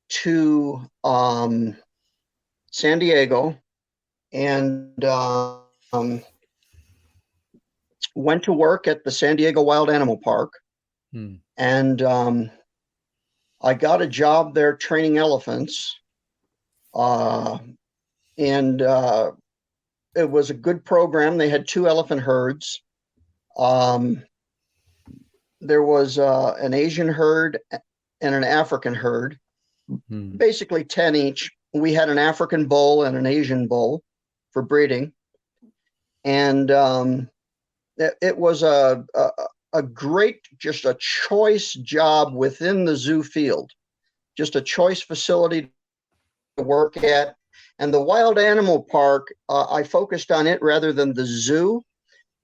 to San Diego, and went to work at the San Diego Wild Animal Park. And I got a job there training elephants. And it was a good program. They had 2 elephant herds. There was an Asian herd and an African herd, basically 10 each. We had an African bull and an Asian bull for breeding. And it was a great, just a choice job within the zoo field, just a choice facility to work at. And the Wild Animal Park, I focused on it rather than the zoo.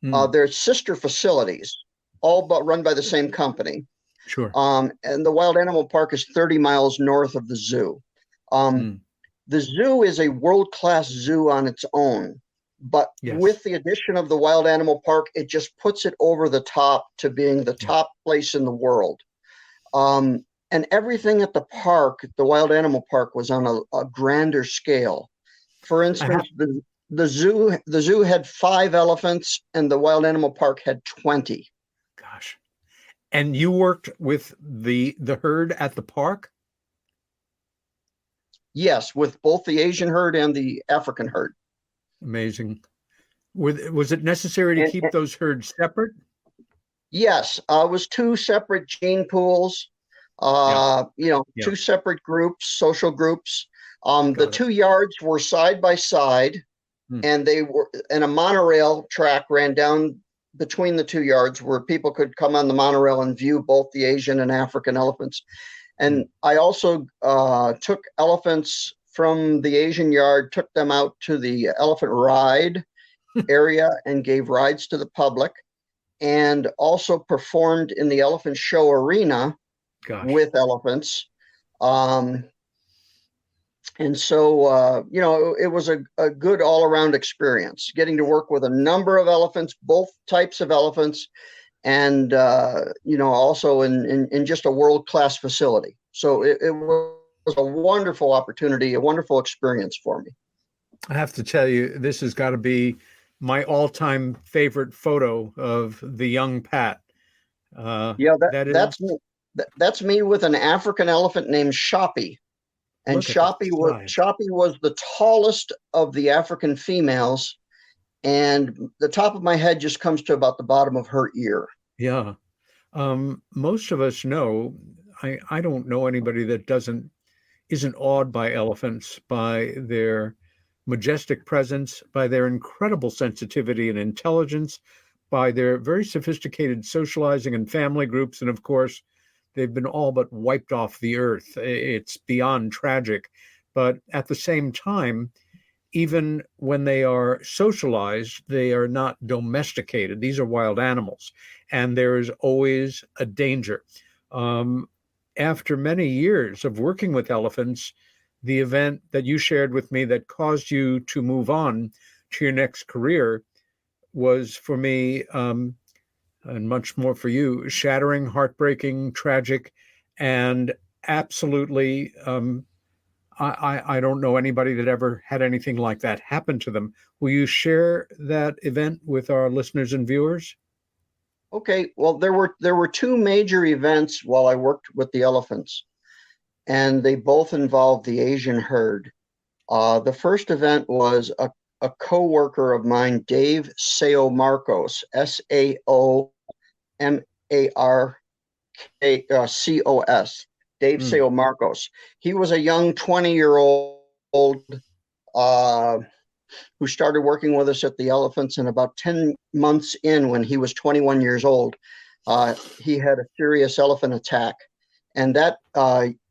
They're sister facilities, all but run by the same company. Sure. And the Wild Animal Park is 30 miles north of the zoo. The zoo is a world-class zoo on its own. But Yes. with the addition of the Wild Animal Park, it just puts it over the top to being the top place in the world. And everything at the park, the Wild Animal Park, was on a grander scale. For instance, the zoo had 5 elephants, and the Wild Animal Park had 20. Gosh. And you worked with the herd at the park? Yes, with both the Asian herd and the African herd. Amazing. Was it necessary to keep those herds separate? Yes, it was 2 separate gene pools, two separate groups, social groups. The 2 yards were side by side, and a monorail track ran down between the 2 yards where people could come on the monorail and view both the Asian and African elephants. And I also took elephants from the Asian yard, took them out to the elephant ride area and gave rides to the public, and also performed in the elephant show arena with elephants. And so, it was a good all-around experience, getting to work with a number of elephants, both types of elephants, and, also in just a world-class facility. So it was a wonderful opportunity, a wonderful experience for me. I have to tell you, this has got to be my all-time favorite photo of the young Pat. That's me with an African elephant named Shoppy. And Shoppy was the tallest of the African females, and the top of my head just comes to about the bottom of her ear. Yeah. Most of us know, I don't know anybody that isn't awed by elephants, by their majestic presence, by their incredible sensitivity and intelligence, by their very sophisticated socializing and family groups. And of course, they've been all but wiped off the earth. It's beyond tragic. But at the same time, even when they are socialized, they are not domesticated. These are wild animals, and there is always a danger. After many years of working with elephants, the event that you shared with me that caused you to move on to your next career was, for me, and much more for you, shattering, heartbreaking, tragic, and absolutely, I don't know anybody that ever had anything like that happen to them. Will you share that event with our listeners and viewers? Okay, well, there were 2 major events while I worked with the elephants, and they both involved the Asian herd. The first event was a co-worker of mine, Dave Saomarcos, Saomarcos, Dave Saomarcos. He was a young 20-year-old who started working with us at the elephants, and about 10 months in, when he was 21 years old, he had a serious elephant attack. And that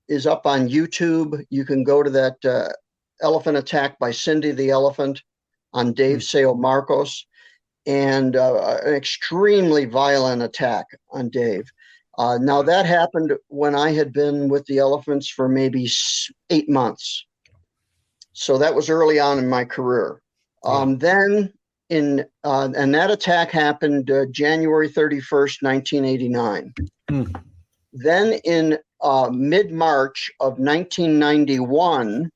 is up on YouTube. You can go to that elephant attack by Cindy the Elephant on Dave Saomarcos, and an extremely violent attack on Dave. Now, that happened when I had been with the elephants for maybe 8 months. So that was early on in my career. Then and that attack happened January 31st, 1989. Then in mid-March of 1991,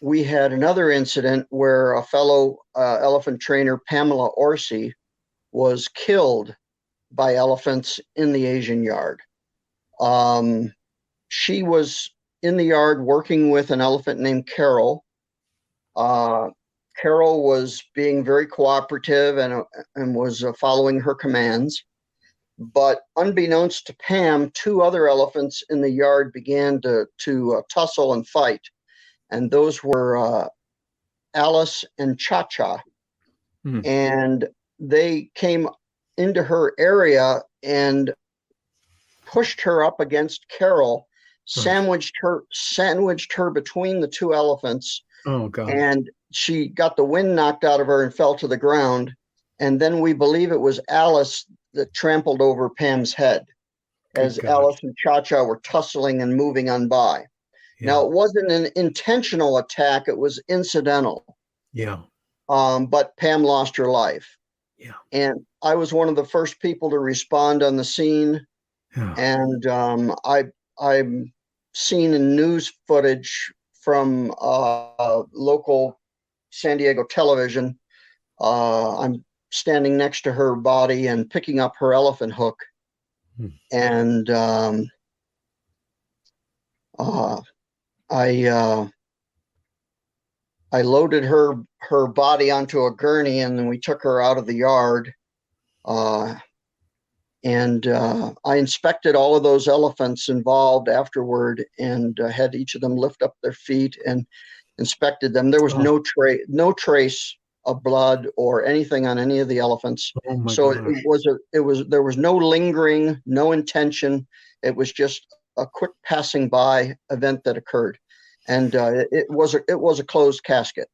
we had another incident where a fellow elephant trainer, Pamela Orsi, was killed by elephants in the Asian yard. She was in the yard working with an elephant named Carol. Carol was being very cooperative and was following her commands. But unbeknownst to Pam, 2 other elephants in the yard began to tussle and fight. And those were Alice and Cha-Cha. And they came into her area and pushed her up against Carol, sandwiched her between the 2 elephants. Oh, God. And she got the wind knocked out of her and fell to the ground. And then we believe it was Alice that trampled over Pam's head as Alice and Cha-Cha were tussling and moving on by. Now, it wasn't an intentional attack. It was incidental. Yeah. But Pam lost her life. Yeah. And I was one of the first people to respond on the scene. Yeah. And I've seen in news footage from local San Diego television. I'm standing next to her body and picking up her elephant hook. And I loaded her body onto a gurney, and then we took her out of the yard. And I inspected all of those elephants involved afterward, and had each of them lift up their feet and inspected them. There was no trace of blood or anything on any of the elephants. Oh my So gosh. there was no lingering, no intention. It was just a quick passing by event that occurred, and it was a closed casket.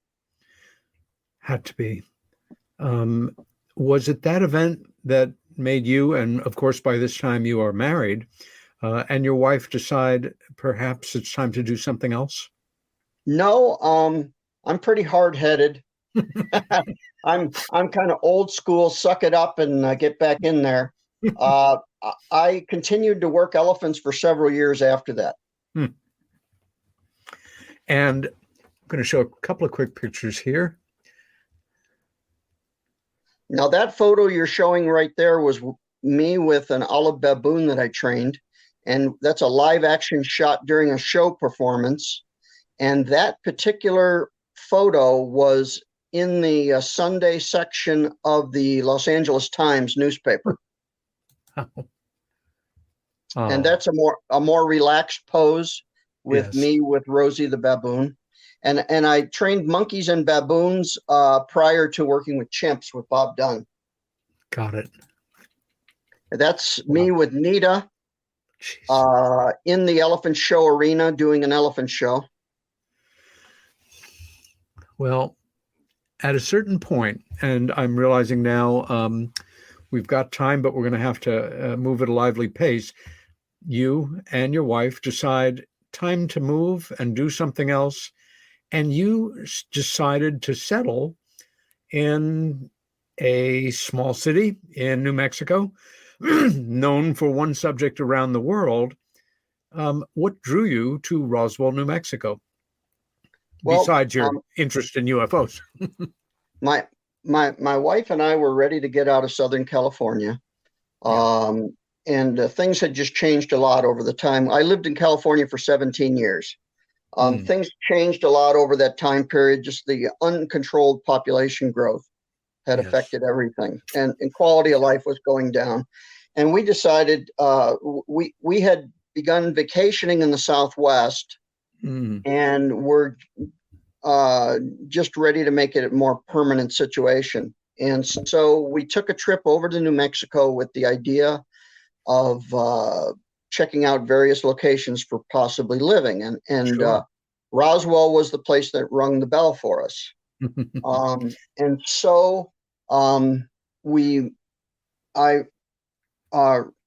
Had to be. Was it that event that made you, and of course by this time you are married, and your wife decide perhaps it's time to do something else? No, I'm pretty hard-headed. I'm kind of old school, suck it up and get back in there. I continued to work elephants for several years after that. And I'm going to show a couple of quick pictures here. Now, that photo you're showing right there was me with an olive baboon that I trained, and that's a live action shot during a show performance. And that particular photo was in the Sunday section of the Los Angeles Times newspaper. And that's a more relaxed pose with me with Rosie the baboon. And I trained monkeys and baboons prior to working with chimps with Bob Dunn. Got it. That's me with Nita in the elephant show arena doing an elephant show. Well, at a certain point, and I'm realizing now we've got time, but we're going to have to move at a lively pace. You and your wife decide time to move and do something else. And you decided to settle in a small city in New Mexico, known for one subject around the world. What drew you to Roswell, New Mexico, besides your interest in UFOs? My wife and I were ready to get out of Southern California. And things had just changed a lot over the time. I lived in California for 17 years. Things changed a lot over that time period. Just the uncontrolled population growth had affected everything, and quality of life was going down. And we decided we had begun vacationing in the Southwest, and were just ready to make it a more permanent situation. And so we took a trip over to New Mexico with the idea of checking out various locations for possibly living. And Roswell was the place that rung the bell for us. And so I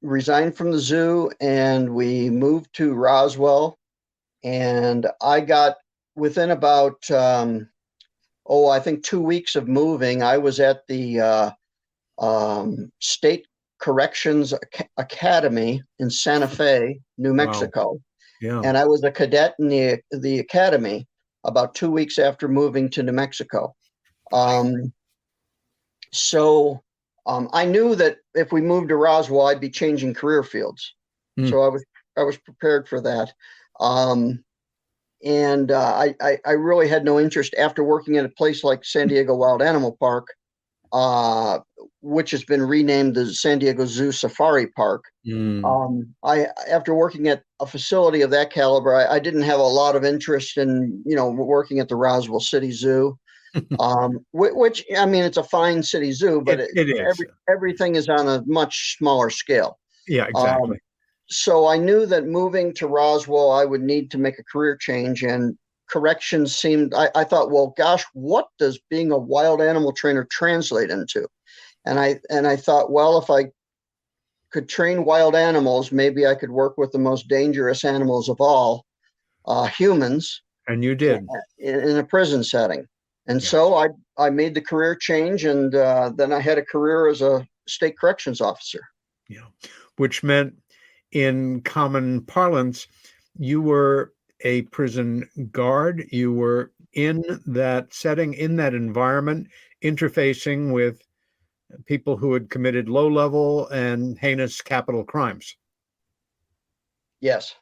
resigned from the zoo, and we moved to Roswell. And I got within about, I think 2 weeks of moving, I was at the State Corrections Academy in Santa Fe, New Mexico. Yeah. And I was a cadet in the academy about 2 weeks after moving to New Mexico. So I knew that if we moved to Roswell, I'd be changing career fields. So I was prepared for that. And I really had no interest after working at a place like San Diego Wild Animal Park, which has been renamed the San Diego Zoo Safari Park. After working at a facility of that caliber, I didn't have a lot of interest in, working at the Roswell City Zoo, which, I mean, it's a fine city zoo, but it is. Everything is on a much smaller scale. Yeah, exactly. So I knew that moving to Roswell, I would need to make a career change, and corrections seemed, I thought, well, gosh, what does being a wild animal trainer translate into? And I thought, well, if I could train wild animals, maybe I could work with the most dangerous animals of all. humans And you did. in a prison setting. And Yes. so I made the career change, and then I had a career as a state corrections officer. Yeah. Which meant, in common parlance, you were a prison guard. You were in that setting, in that environment, interfacing with people who had committed low-level and heinous capital crimes. Yes.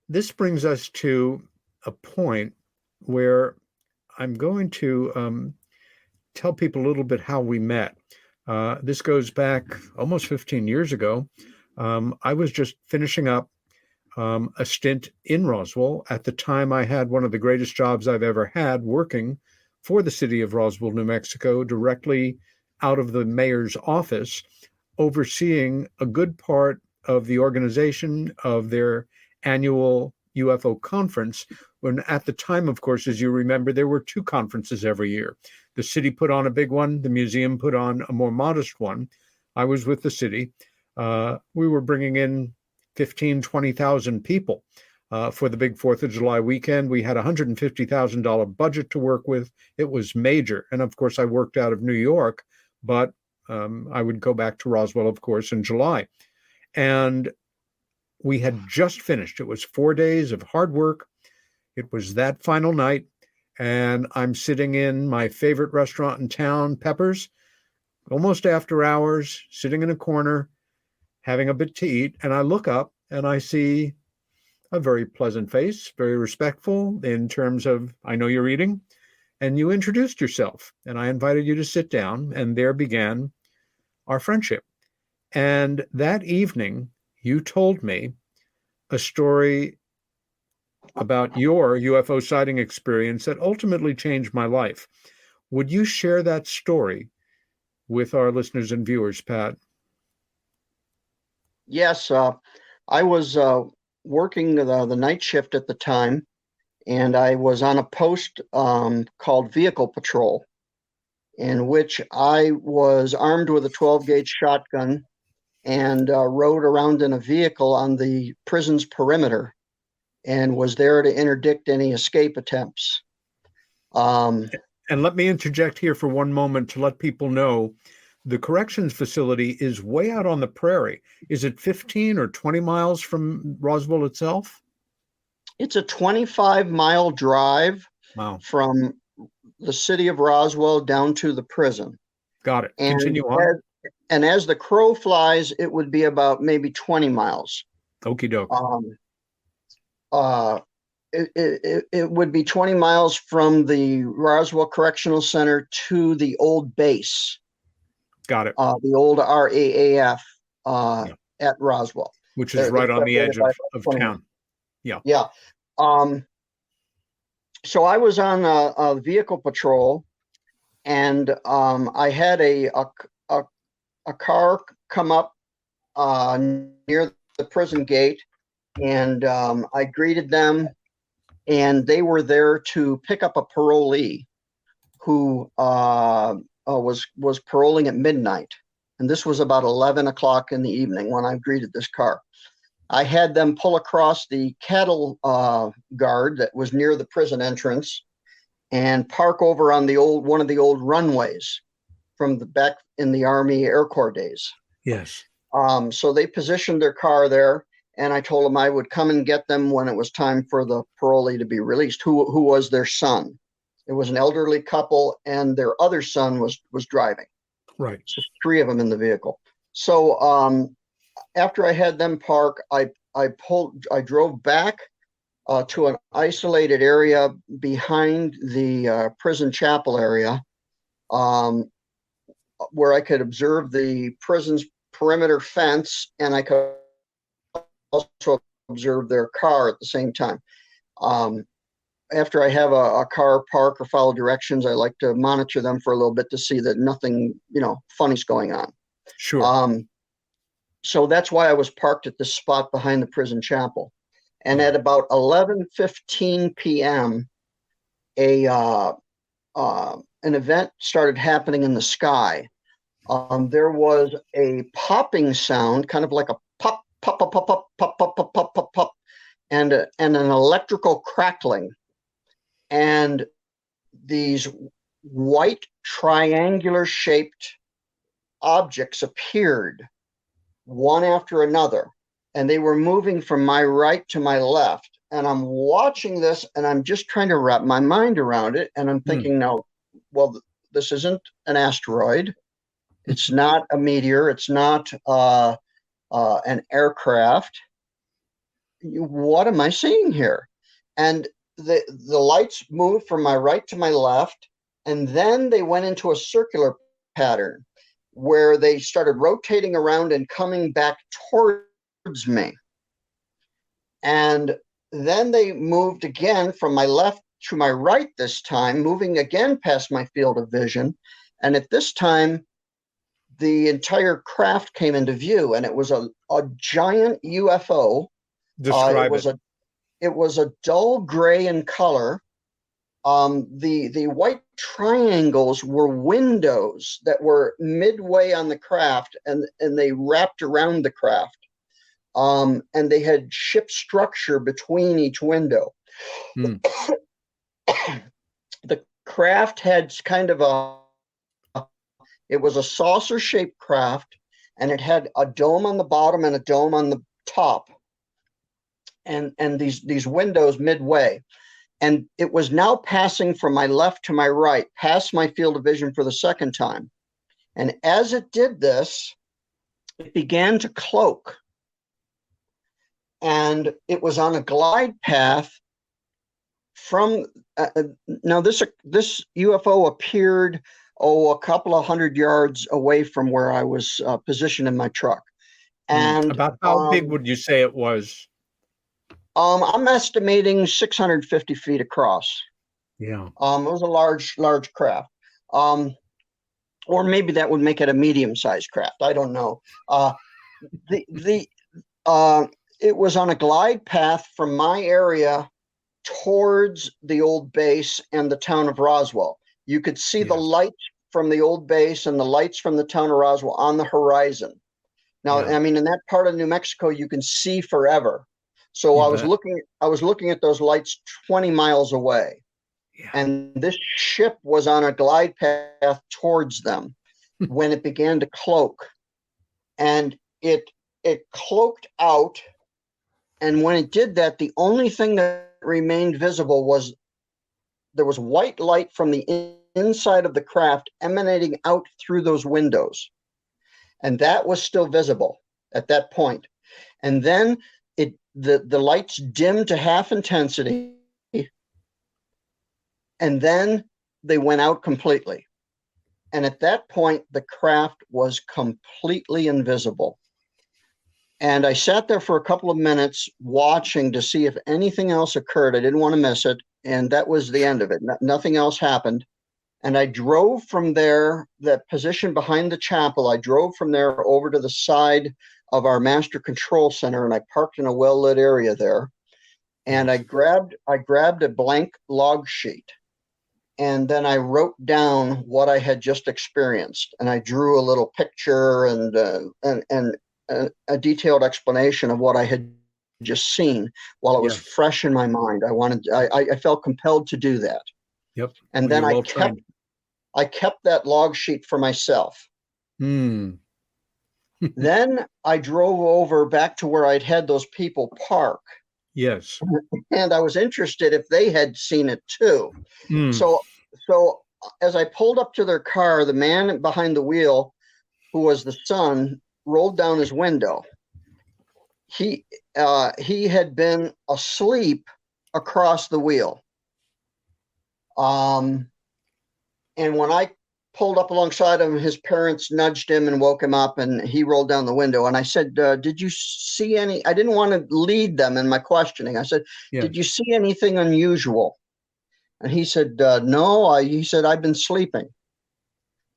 This brings us to a point where I'm going to tell people a little bit how we met. This goes back almost 15 years ago. I was just finishing up a stint in Roswell. At the time, I had one of the greatest jobs I've ever had, working for the city of Roswell, New Mexico, directly out of the mayor's office, overseeing a good part of the organization of their annual UFO conference. When at the time, of course, as you remember, there were 2 conferences every year. The city put on a big one. The museum put on a more modest one. I was with the city. We were bringing in 15, 20,000 people for the big 4th of July weekend. We had a $150,000 budget to work with. It was major. And of course, I worked out of New York, but I would go back to Roswell, of course, in July. And we had just finished. It was 4 days of hard work. It was that final night. And I'm sitting in my favorite restaurant in town, Pepper's, almost after hours, sitting in a corner, having a bit to eat. And I look up and I see a very pleasant face, very respectful in terms of, I know you're eating. And you introduced yourself. And I invited you to sit down. And there began our friendship. And that evening, you told me a story about your UFO sighting experience that ultimately changed my life. Would you share that story with our listeners and viewers, Pat? Yes. I was working the night shift at the time, and I was on a post called Vehicle Patrol, in which I was armed with a 12-gauge shotgun and rode around in a vehicle on the prison's perimeter and was there to interdict any escape attempts. And let me interject here for one moment to let people know the corrections facility is way out on the prairie. Is it 15 or 20 miles from Roswell itself? It's a 25-mile drive from the city of Roswell down to the prison. Got it. And continue on. And as the crow flies, it would be about maybe 20 miles. Okie doke. It would be 20 miles from the Roswell Correctional Center to the old base. Got it. The old RAAF at Roswell. Which is right on the edge of town. Yeah. Yeah. So I was on a vehicle patrol, and I had a car come up near the prison gate, and I greeted them, and they were there to pick up a parolee who was paroling at midnight. And this was about 11 o'clock in the evening when I greeted this car. I had them pull across the cattle guard that was near the prison entrance and park over on one of the old runways from the back in the Army Air Corps days. Yes. So they positioned their car there, and I told them I would come and get them when it was time for the parolee to be released, who was their son. It was an elderly couple, and their other son was driving. Right. So 3 of them in the vehicle. So after I had them park, I drove back to an isolated area behind the prison chapel area, where I could observe the prison's perimeter fence, and I could also observe their car at the same time. After I have a car park or follow directions, I like to monitor them for a little bit to see that nothing, funny's going on. Sure. So that's why I was parked at this spot behind the prison chapel. And at about 11:15 p.m., an event started happening in the sky. There was a popping sound, kind of like a pop, pop, pop, pop, pop, pop, pop, pop, pop, pop, pop, and an electrical crackling. And these white triangular shaped objects appeared one after another, and they were moving from my right to my left. And I'm watching this and I'm just trying to wrap my mind around it. And I'm thinking, no, well, this isn't an asteroid. It's not a meteor. It's not an aircraft. What am I seeing here? And the lights moved from my right to my left, and then they went into a circular pattern where they started rotating around and coming back towards me. And then they moved again from my left to my right this time, moving again past my field of vision. And at this time, the entire craft came into view, and it was a giant UFO. Describe it. It was a dull gray in color. The white triangles were windows that were midway on the craft, and they wrapped around the craft. And they had ship structure between each window. The craft had kind of it was a saucer-shaped craft, and it had a dome on the bottom and a dome on the top, and these windows midway. And it was now passing from my left to my right, past my field of vision for the second time. And as it did this, it began to cloak. And it was on a glide path from, now this UFO appeared, a couple of 100 yards away from where I was positioned in my truck. And about how big would you say it was? I'm estimating 650 feet across. Yeah. It was a large craft. Or maybe that would make it a medium-sized craft. I don't know. It was on a glide path from my area towards the old base and the town of Roswell. You could see the lights from the old base and the lights from the town of Roswell on the horizon. Now, I mean, in that part of New Mexico, you can see forever. So I was looking at those lights 20 miles away. Yeah. And this ship was on a glide path towards them when it began to cloak. And it cloaked out. And when it did that, the only thing that remained visible was there was white light from the inside of the craft emanating out through those windows. And that was still visible at that point. And then the lights dimmed to half intensity, and then they went out completely. And at that point, the craft was completely invisible. And I sat there for a couple of minutes watching to see if anything else occurred. I didn't want to miss it. And that was the end of it. Nothing else happened. And I drove from there, that position behind the chapel, I drove from there over to the side of our master control center, and I parked in a well-lit area there. And I grabbed a blank log sheet, and then I wrote down what I had just experienced. And I drew a little picture and a detailed explanation of what I had just seen while it was fresh in my mind. I felt compelled to do that. Yep. And then I kept that log sheet for myself. Then I drove over back to where I'd had those people park. Yes. And I was interested if they had seen it too. So as I pulled up to their car, the man behind the wheel, who was the son, rolled down his window. He had been asleep across the wheel. And when I pulled up alongside him, his parents nudged him and woke him up, and he rolled down the window. And I said, did you see any? I didn't want to lead them in my questioning. I said, did you see anything unusual? And he said, no. He said, I've been sleeping.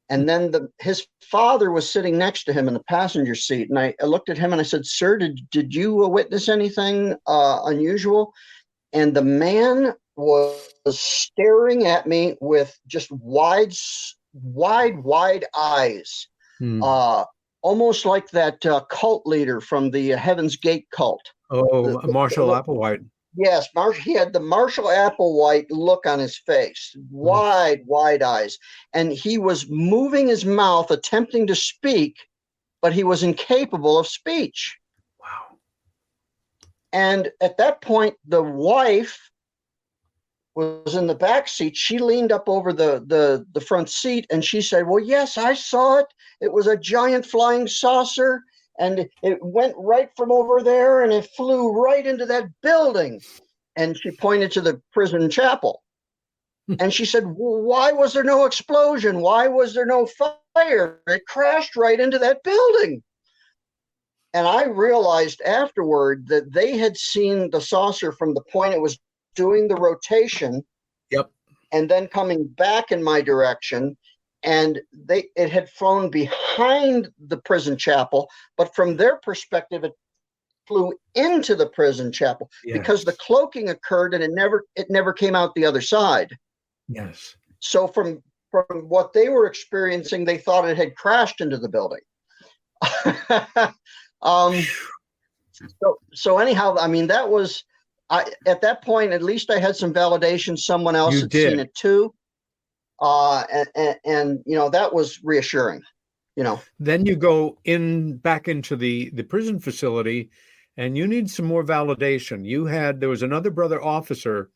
And then his father was sitting next to him in the passenger seat. And I looked at him and I said, sir, did you witness anything unusual? And the man was staring at me with just wide eyes, almost like that cult leader from the Heaven's Gate cult. Oh, Marshall Applewhite. Yes, he had the Marshall Applewhite look on his face, wide eyes. And he was moving his mouth, attempting to speak, but he was incapable of speech. Wow. And at that point, the wife was in the back seat. She leaned up over the front seat and she said, well, yes, I saw it. It was a giant flying saucer. And it went right from over there and it flew right into that building. And she pointed to the prison chapel. And she said, well, why was there no explosion? Why was there no fire? It crashed right into that building. And I realized afterward that they had seen the saucer from the point it was doing the rotation. Yep. And then coming back in my direction. And it had flown behind the prison chapel, but from their perspective, it flew into the prison chapel because the cloaking occurred and it never came out the other side. Yes. So from what they were experiencing, they thought it had crashed into the building. So anyhow, I mean, that was at that point, at least I had some validation. Someone else had seen it too. And you know, that was reassuring, you know. Then you go back into the prison facility and you need some more validation. There was another brother officer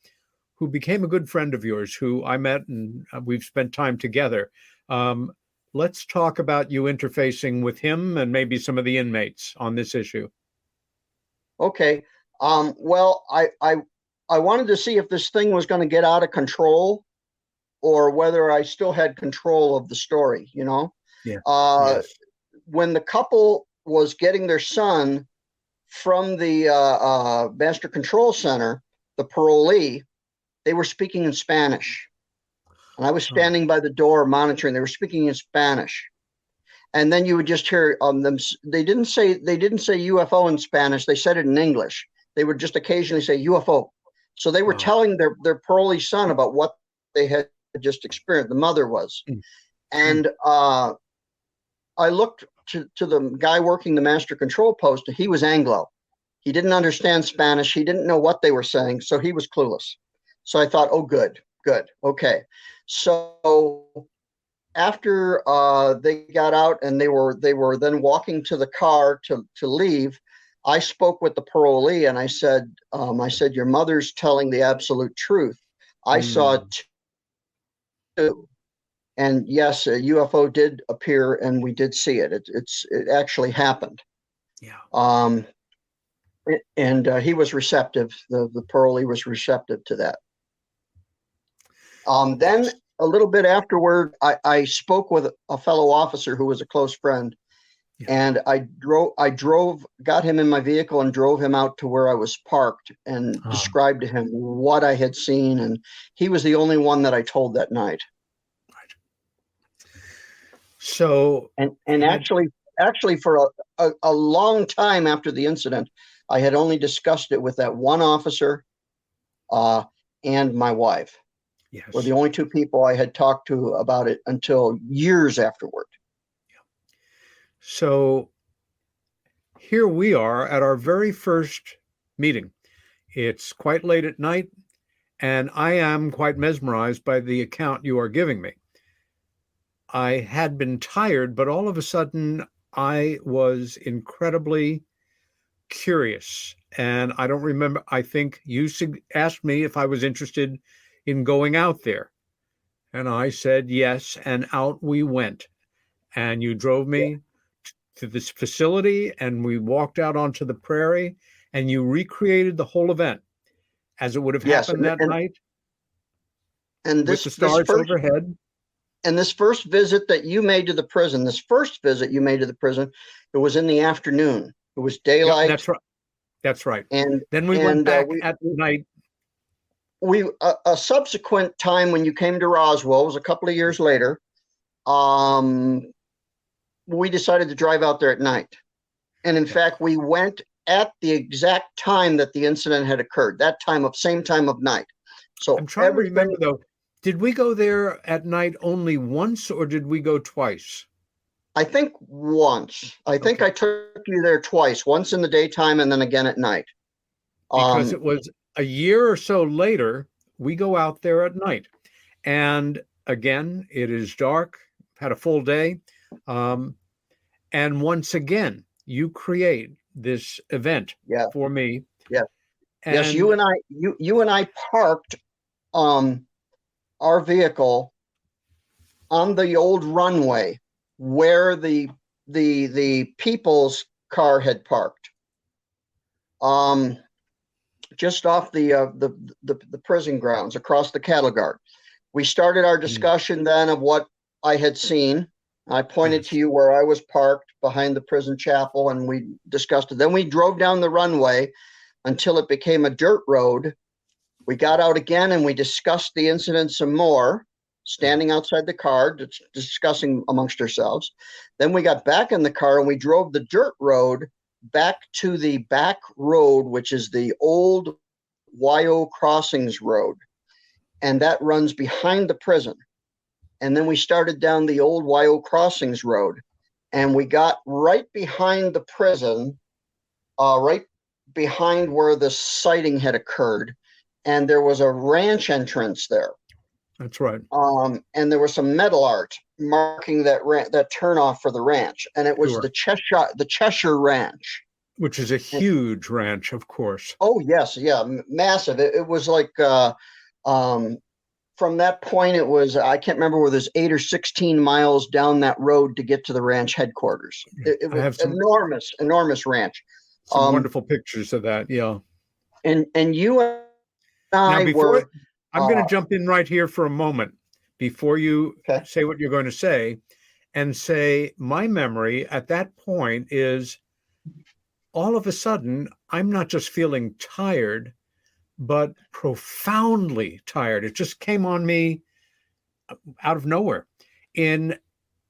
who became a good friend of yours who I met and we've spent time together. Let's talk about you interfacing with him and maybe some of the inmates on this issue. Okay. Well, I wanted to see if this thing was going to get out of control, or whether I still had control of the story, you know? Yeah. Yes. When the couple was getting their son from the Master Control Center, the parolee, they were speaking in Spanish. And I was standing by the door monitoring. They were speaking in Spanish. And then you would just hear them. They didn't say UFO in Spanish. They said it in English. They would just occasionally say UFO. So they were telling their parolee son about what they had just experienced. The mother was. And I looked to the guy working the master control post. He was Anglo. He didn't understand Spanish. He didn't know what they were saying. So he was clueless. So I thought, oh, good. Okay. So after they got out and they were then walking to the car to leave, I spoke with the parolee and I said, your mother's telling the absolute truth. I saw it too. And yes, a UFO did appear and we did see it. It actually happened. Yeah. And he was receptive. The parolee was receptive to that. Then a little bit afterward, I spoke with a fellow officer who was a close friend. Yeah. And I got him in my vehicle and drove him out to where I was parked and described to him what I had seen. And he was the only one that I told that night. Right. So, and actually for a long time after the incident, I had only discussed it with that one officer and my wife. Yes. Were the only two people I had talked to about it until years afterward. So here we are at our very first meeting. It's quite late at night, and I am quite mesmerized by the account you are giving me. I had been tired, but all of a sudden I was incredibly curious. And I don't remember, I think you asked me if I was interested in going out there. And I said yes, and out we went. And you drove me to this facility, and we walked out onto the prairie, and you recreated the whole event as it would have happened that night. And with the stars overhead. And this first visit that you made to the prison, it was in the afternoon. It was daylight. That's right. That's right. And then we went back at night. A subsequent time when you came to Roswell, was a couple of years later, we decided to drive out there at night. And in fact, we went at the exact time that the incident had occurred, same time of night. So I'm trying to remember though, did we go there at night only once or did we go twice? I think once. I think I took you there twice, once in the daytime and then again at night. Because it was a year or so later, we go out there at night. And again, it is dark, had a full day. And once again, you create this event for me. Yeah. And yes, you and I parked our vehicle on the old runway where the people's car had parked. Just off the prison grounds across the cattle guard. We started our discussion then of what I had seen. I pointed to you where I was parked behind the prison chapel, and we discussed it. Then we drove down the runway until it became a dirt road. We got out again and we discussed the incident some more, standing outside the car, discussing amongst ourselves. Then we got back in the car and we drove the dirt road back to the back road, which is the old YO Crossings Road. And that runs behind the prison. And then we started down the old YO Crossings Road. And we got right behind the prison, right behind where the sighting had occurred. And there was a ranch entrance there. That's right. And there was some metal art marking that turnoff for the ranch. And it was the Cheshire Ranch. Which is a huge ranch, of course. Oh, yes. Yeah. Massive. It was like, from that point, it was, I can't remember whether there's 8 or 16 miles down that road to get to the ranch headquarters. It was enormous ranch. Some wonderful pictures of that. Yeah. And you and I were. I'm going to jump in right here for a moment before you say what you're going to say, and say my memory at that point is all of a sudden, I'm not just feeling tired, but profoundly tired. It just came on me out of nowhere in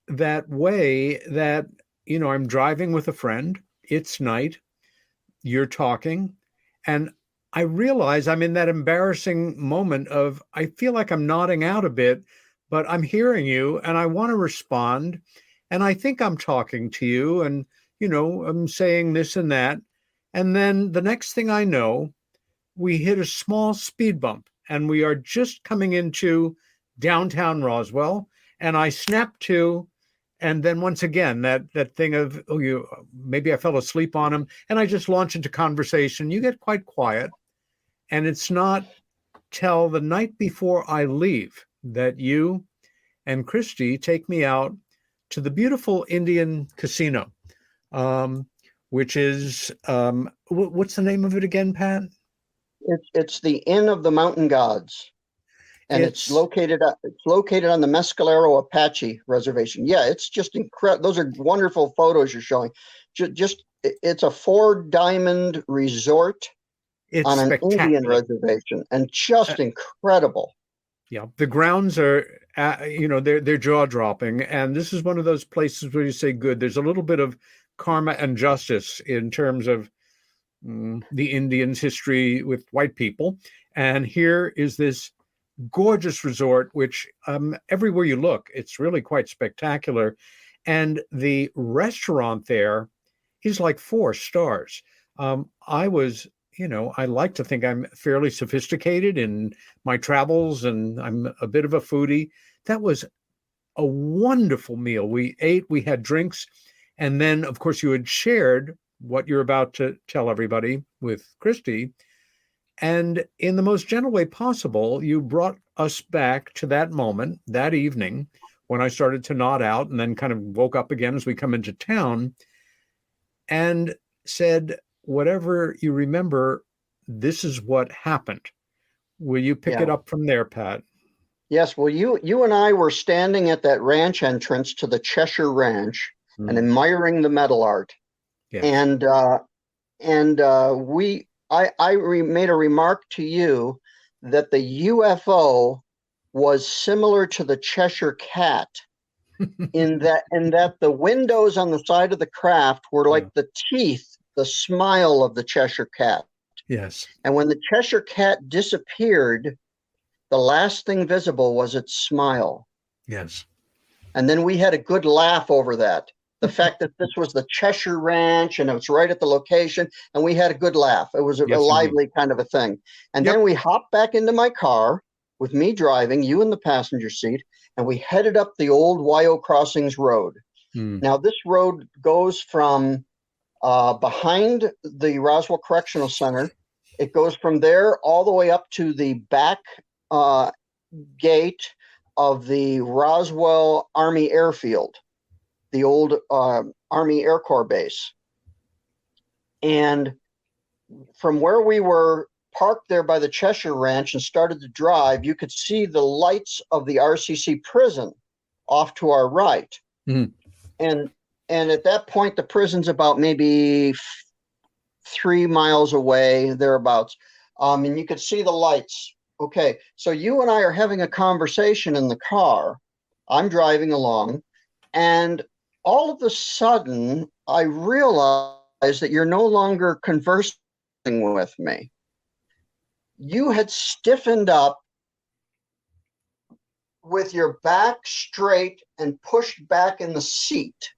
that way that, I'm driving with a friend. It's night. You're talking. And I realize I'm in that embarrassing moment of, I feel like I'm nodding out a bit, but I'm hearing you and I want to respond. And I think I'm talking to you and, I'm saying this and that. And then the next thing I know, we hit a small speed bump and we are just coming into downtown Roswell. And I snap to, and then once again, that thing of, maybe I fell asleep on him, and I just launch into conversation. You get quite quiet. And it's not till the night before I leave that you and Christy take me out to the beautiful Indian casino, which is, what's the name of it again, Pat? It's the Inn of the Mountain Gods. And it's located on the Mescalero Apache Reservation. Yeah, it's just incredible. Those are wonderful photos you're showing. It's a 4-diamond resort. It's on an Indian reservation, and just incredible. Yeah, the grounds are, they're jaw-dropping, and this is one of those places where you say, good. There's a little bit of karma and justice in terms of the Indians' history with white people, and here is this gorgeous resort, which everywhere you look, it's really quite spectacular, and the restaurant there is like 4 stars. I like to think I'm fairly sophisticated in my travels, and I'm a bit of a foodie. That was a wonderful meal. We ate, we had drinks, and then, of course, you had shared what you're about to tell everybody with Christy. And in the most gentle way possible, you brought us back to that moment, that evening, when I started to nod out and then kind of woke up again as we come into town and said, whatever you remember, this is what happened. Will you pick it up from there, Pat? Yes. Well, you and I were standing at that ranch entrance to the Cheshire Ranch and admiring the metal art. Yes. And I made a remark to you that the UFO was similar to the Cheshire Cat in that the windows on the side of the craft were like the teeth, the smile of the Cheshire Cat. Yes. And when the Cheshire Cat disappeared, the last thing visible was its smile. Yes. And then we had a good laugh over that. The fact that this was the Cheshire Ranch and it was right at the location, and we had a good laugh. It was a Yes, lively kind of a thing. And Yep. then we hopped back into my car with me driving, you in the passenger seat, and we headed up the old Wyo Crossings Road. Mm. Now, this road goes from behind the Roswell Correctional Center. It goes from there all the way up to the back gate of the Roswell Army Airfield, the old Army Air Corps base. And from where we were parked there by the Cheshire Ranch and started to drive, you could see the lights of the RCC prison off to our right. Mhm. And at that point, the prison's about maybe 3 miles away, thereabouts. And you could see the lights. Okay, so you and I are having a conversation in the car. I'm driving along, and all of a sudden, I realize that you're no longer conversing with me. You had stiffened up with your back straight and pushed back in the seat,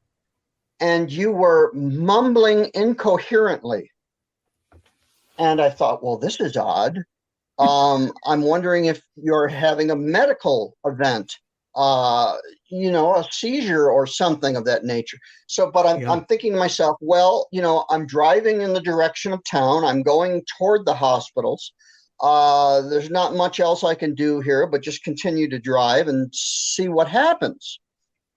and you were mumbling incoherently. And I thought, well, this is odd. I'm wondering if you're having a medical event, a seizure or something of that nature. So, but I'm thinking to myself, well, I'm driving in the direction of town. I'm going toward the hospitals. There's not much else I can do here, but just continue to drive and see what happens.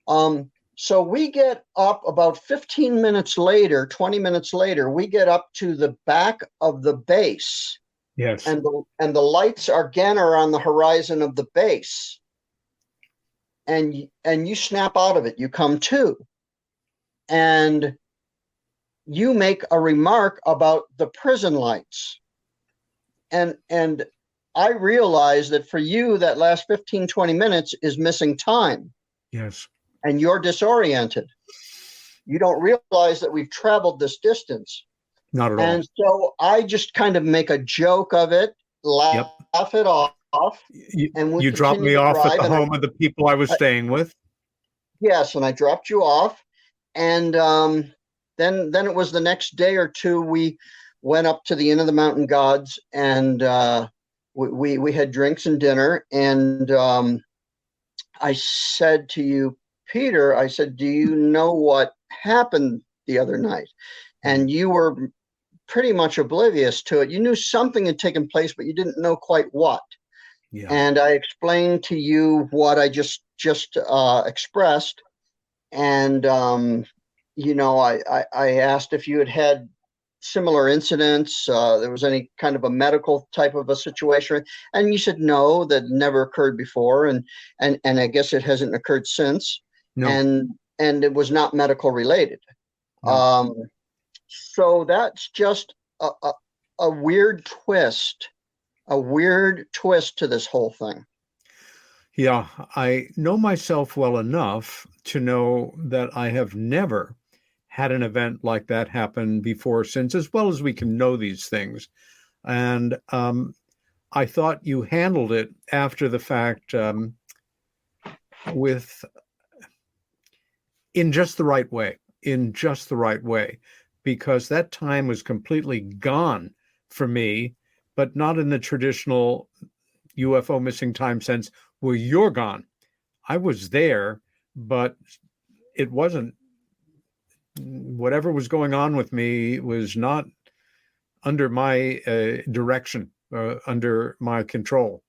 So we get up about 15 minutes later, 20 minutes later, we get up to the back of the base. Yes. And the lights are on the horizon of the base. And you snap out of it. You come to. And you make a remark about the prison lights. And I realize that for you, that last 15, 20 minutes is missing time. Yes. And you're disoriented. You don't realize that we've traveled this distance. Not at all. And so I just kind of make a joke of it, laugh it off. You dropped me off at the home of the people I was staying with. Yes, and I dropped you off. And then it was the next day or two, we went up to the Inn of the Mountain Gods, and we had drinks and dinner. And I said to you, Peter, I said, do you know what happened the other night? And you were pretty much oblivious to it. You knew something had taken place, but you didn't know quite what. Yeah. And I explained to you what I just expressed. And, I asked if you had similar incidents, there was any kind of a medical type of a situation. And you said, no, that never occurred before. And I guess it hasn't occurred since. No. And it was not medical related. No. So that's just a weird twist to this whole thing. Yeah, I know myself well enough to know that I have never had an event like that happen before or since, as well as we can know these things. And I thought you handled it after the fact in just the right way, because that time was completely gone for me, but not in the traditional UFO missing time sense where you're gone. I was there, but it wasn't, whatever was going on with me was not under my direction, under my control.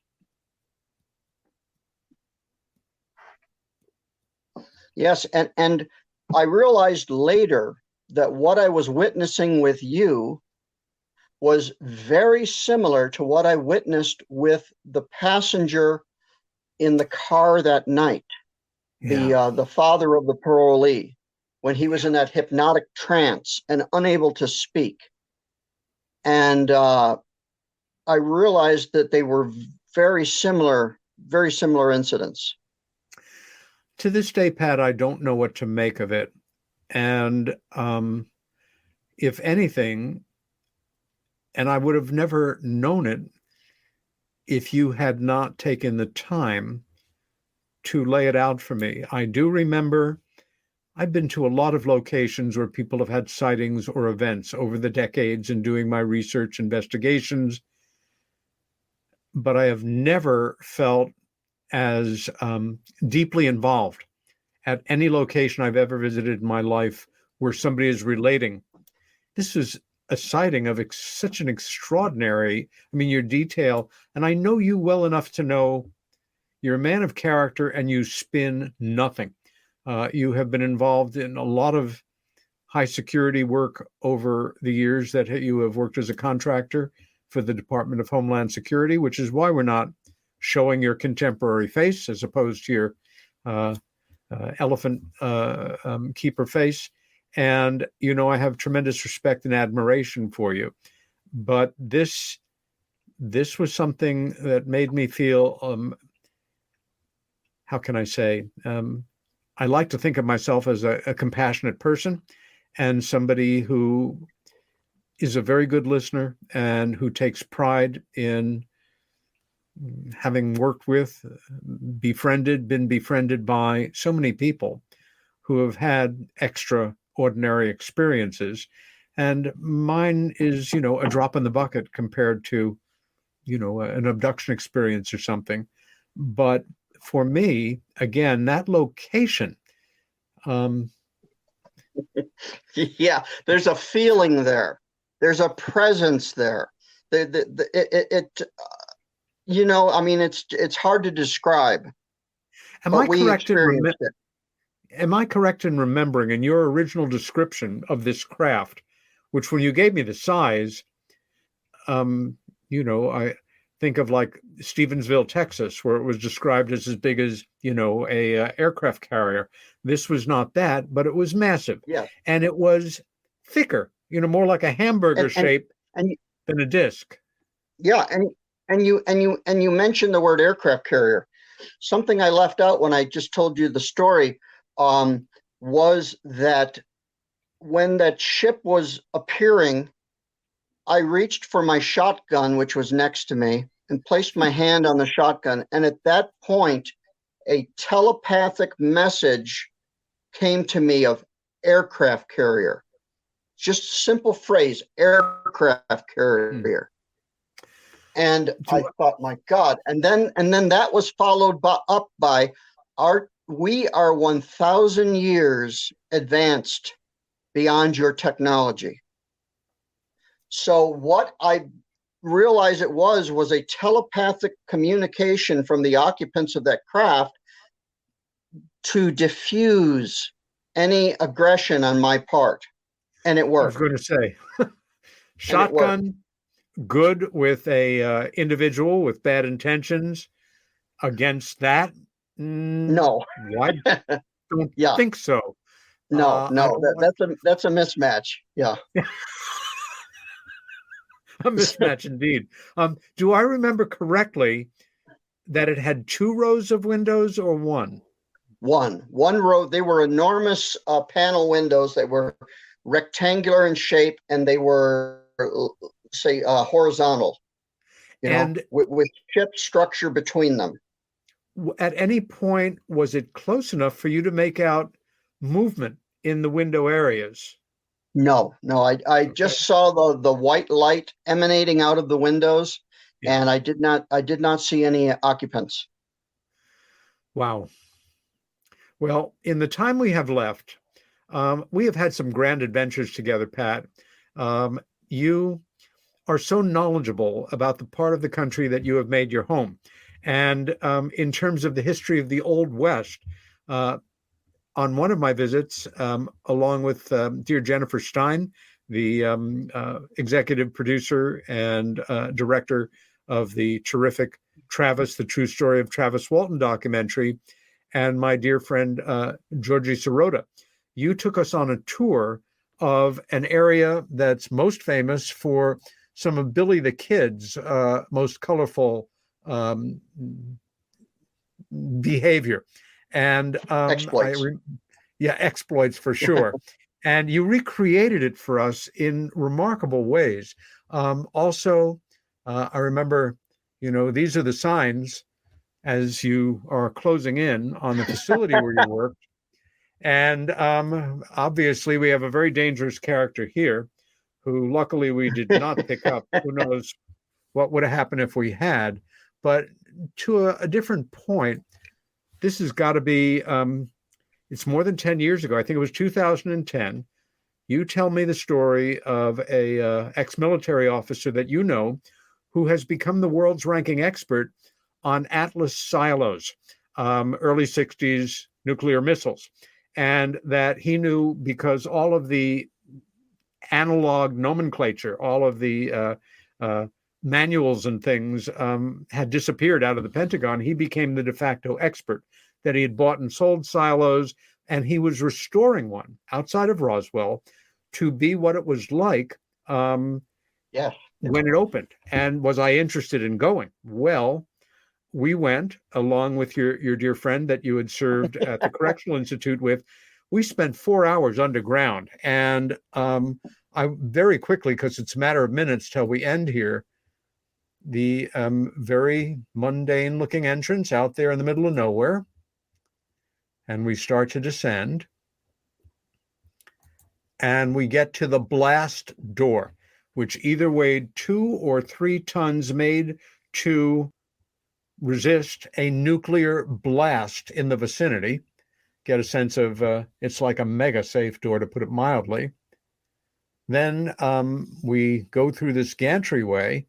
Yes, and I realized later that what I was witnessing with you was very similar to what I witnessed with the passenger in the car that night, the father of the parolee, when he was in that hypnotic trance and unable to speak. And I realized that they were very similar incidents. To this day, Pat, I don't know what to make of it. And if anything, and I would have never known it if you had not taken the time to lay it out for me. I do remember I've been to a lot of locations where people have had sightings or events over the decades in doing my research investigations, but I have never felt as deeply involved at any location I've ever visited in my life where somebody is relating. This is a sighting of such an extraordinary, I mean, your detail, and I know you well enough to know you're a man of character and you spin nothing. You have been involved in a lot of high security work over the years that you have worked as a contractor for the Department of Homeland Security, which is why we're not showing your contemporary face as opposed to your elephant keeper face. And, you know, I have tremendous respect and admiration for you. But this was something that made me feel, how can I say, I like to think of myself as a compassionate person and somebody who is a very good listener and who takes pride in having worked with, been befriended by so many people who have had extraordinary experiences. And mine is, you know, a drop in the bucket compared to, you know, an abduction experience or something. But for me, again, that location. Yeah, there's a feeling there. There's a presence there. You know, I mean, it's hard to describe. Am I correct in remembering in your original description of this craft, which when you gave me the size, you know, I think of like Stevensville, Texas, where it was described as big as, you know, a aircraft carrier. This was not that, but it was massive. Yeah. And it was thicker, you know, more like a hamburger shape than a disc. Yeah, and you mentioned the word aircraft carrier. Something I left out when I just told you the story was that when that ship was appearing, I reached for my shotgun, which was next to me, and placed my hand on the shotgun. And at that point, a telepathic message came to me of aircraft carrier. Just a simple phrase, aircraft carrier. And I thought, my God. And then that was followed up by we are 1,000 years advanced beyond your technology. So what I realized it was a telepathic communication from the occupants of that craft to diffuse any aggression on my part. And it worked. I was going to say, shotgun, good with a individual with bad intentions. Against that, no. I don't think so. No, that's a mismatch. Yeah. A mismatch indeed. Do I remember correctly that it had 2 rows of windows or one? One row. They were enormous panel windows. They were rectangular in shape, and they were, say, horizontal. You know, with ship structure between them. At any point, was it close enough for you to make out movement in the window areas? No. I just saw the white light emanating out of the windows, and I did not see any occupants. Wow. Well, in the time we have left, we have had some grand adventures together, Pat. You are so knowledgeable about the part of the country that you have made your home. And in terms of the history of the Old West, on one of my visits, along with dear Jennifer Stein, the executive producer and director of the terrific Travis, the True Story of Travis Walton documentary, and my dear friend, Georgie Sirota, you took us on a tour of an area that's most famous for some of Billy the Kid's most colorful behavior. And exploits. Exploits for sure. And you recreated it for us in remarkable ways. Also, I remember, you know, these are the signs. as you are closing in on the facility where you worked. And obviously, we have a very dangerous character here who luckily we did not pick up. Who knows what would have happened if we had. But to a different point, this has got to be, it's more than 10 years ago. I think it was 2010. You tell me the story of a ex-military officer that you know who has become the world's ranking expert on Atlas silos, early 60s nuclear missiles. And that he knew because all of the analog nomenclature, all of the manuals and things had disappeared out of the Pentagon. He became the de facto expert, that he had bought and sold silos, and he was restoring one outside of Roswell to be what it was like when it opened. And was I interested in going? Well, we went along with your dear friend that you had served at the Correctional Institute with. We spent 4 hours underground, and I very quickly, because it's a matter of minutes till we end here, the very mundane looking entrance out there in the middle of nowhere, and we start to descend, and we get to the blast door, which either weighed 2 or 3 tons, made to resist a nuclear blast in the vicinity. Get a sense of it's like a mega safe door, to put it mildly. Then we go through this gantry-way.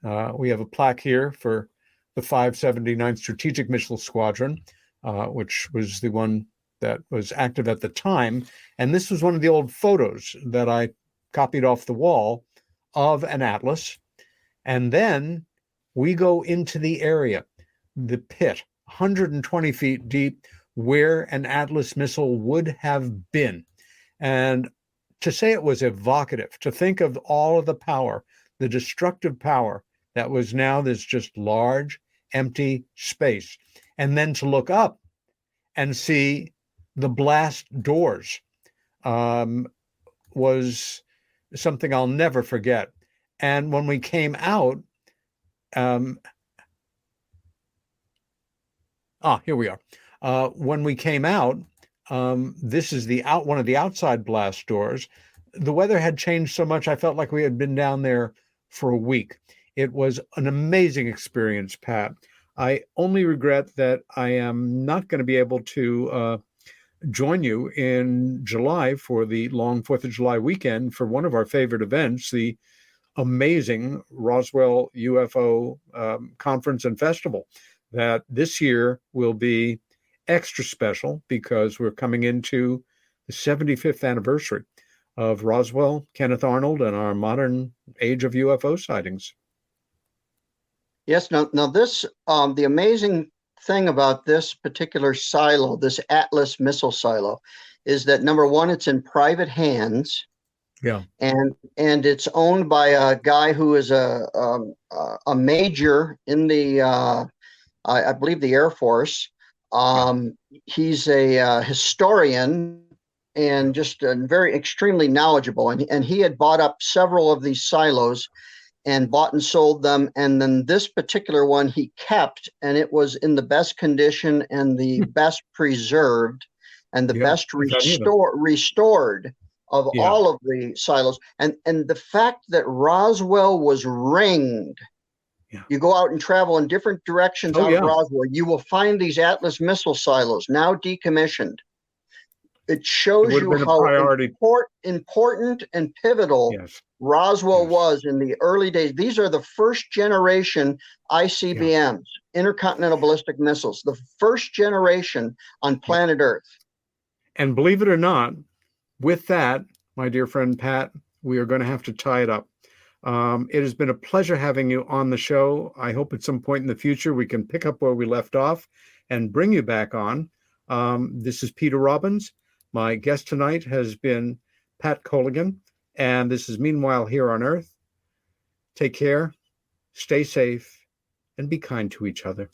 We have a plaque here for the 579th Strategic Missile Squadron, which was the one that was active at the time. And this was one of the old photos that I copied off the wall of an Atlas. And then we go into the area, the pit, 120 feet deep, where an Atlas missile would have been. And to say it was evocative, to think of all of the power, the destructive power that was now this just large, empty space. And then to look up and see the blast doors was something I'll never forget. And when we came out, here we are. When we came out, this is one of the outside blast doors. The weather had changed so much, I felt like we had been down there for a week. It was an amazing experience, Pat. I only regret that I am not going to be able to join you in July for the long 4th of July weekend for one of our favorite events, the amazing Roswell UFO Conference and Festival, that this year will be extra special because we're coming into the 75th anniversary of Roswell, Kenneth Arnold, and our modern age of UFO sightings. Yes. Now this, the amazing thing about this particular silo, this Atlas missile silo, is that number one, it's in private hands. Yeah. And it's owned by a guy who is a major in the, I believe, the Air Force. He's a historian and just very extremely knowledgeable. And he had bought up several of these silos and bought and sold them. And then this particular one he kept, and it was in the best condition and the best preserved and the best restored of all of the silos. And the fact that Roswell was ringed. Yeah. You go out and travel in different directions out of Roswell, you will find these Atlas missile silos now decommissioned. It shows you how important and pivotal Roswell was in the early days. These are the first generation ICBMs, intercontinental ballistic missiles, the first generation on planet Earth. And believe it or not, with that, my dear friend Pat, we are going to have to tie it up. It has been a pleasure having you on the show. I hope at some point in the future we can pick up where we left off and bring you back on. This is Peter Robbins. My guest tonight has been Pat Colligan, and this is Meanwhile Here on Earth. Take care, stay safe, and be kind to each other.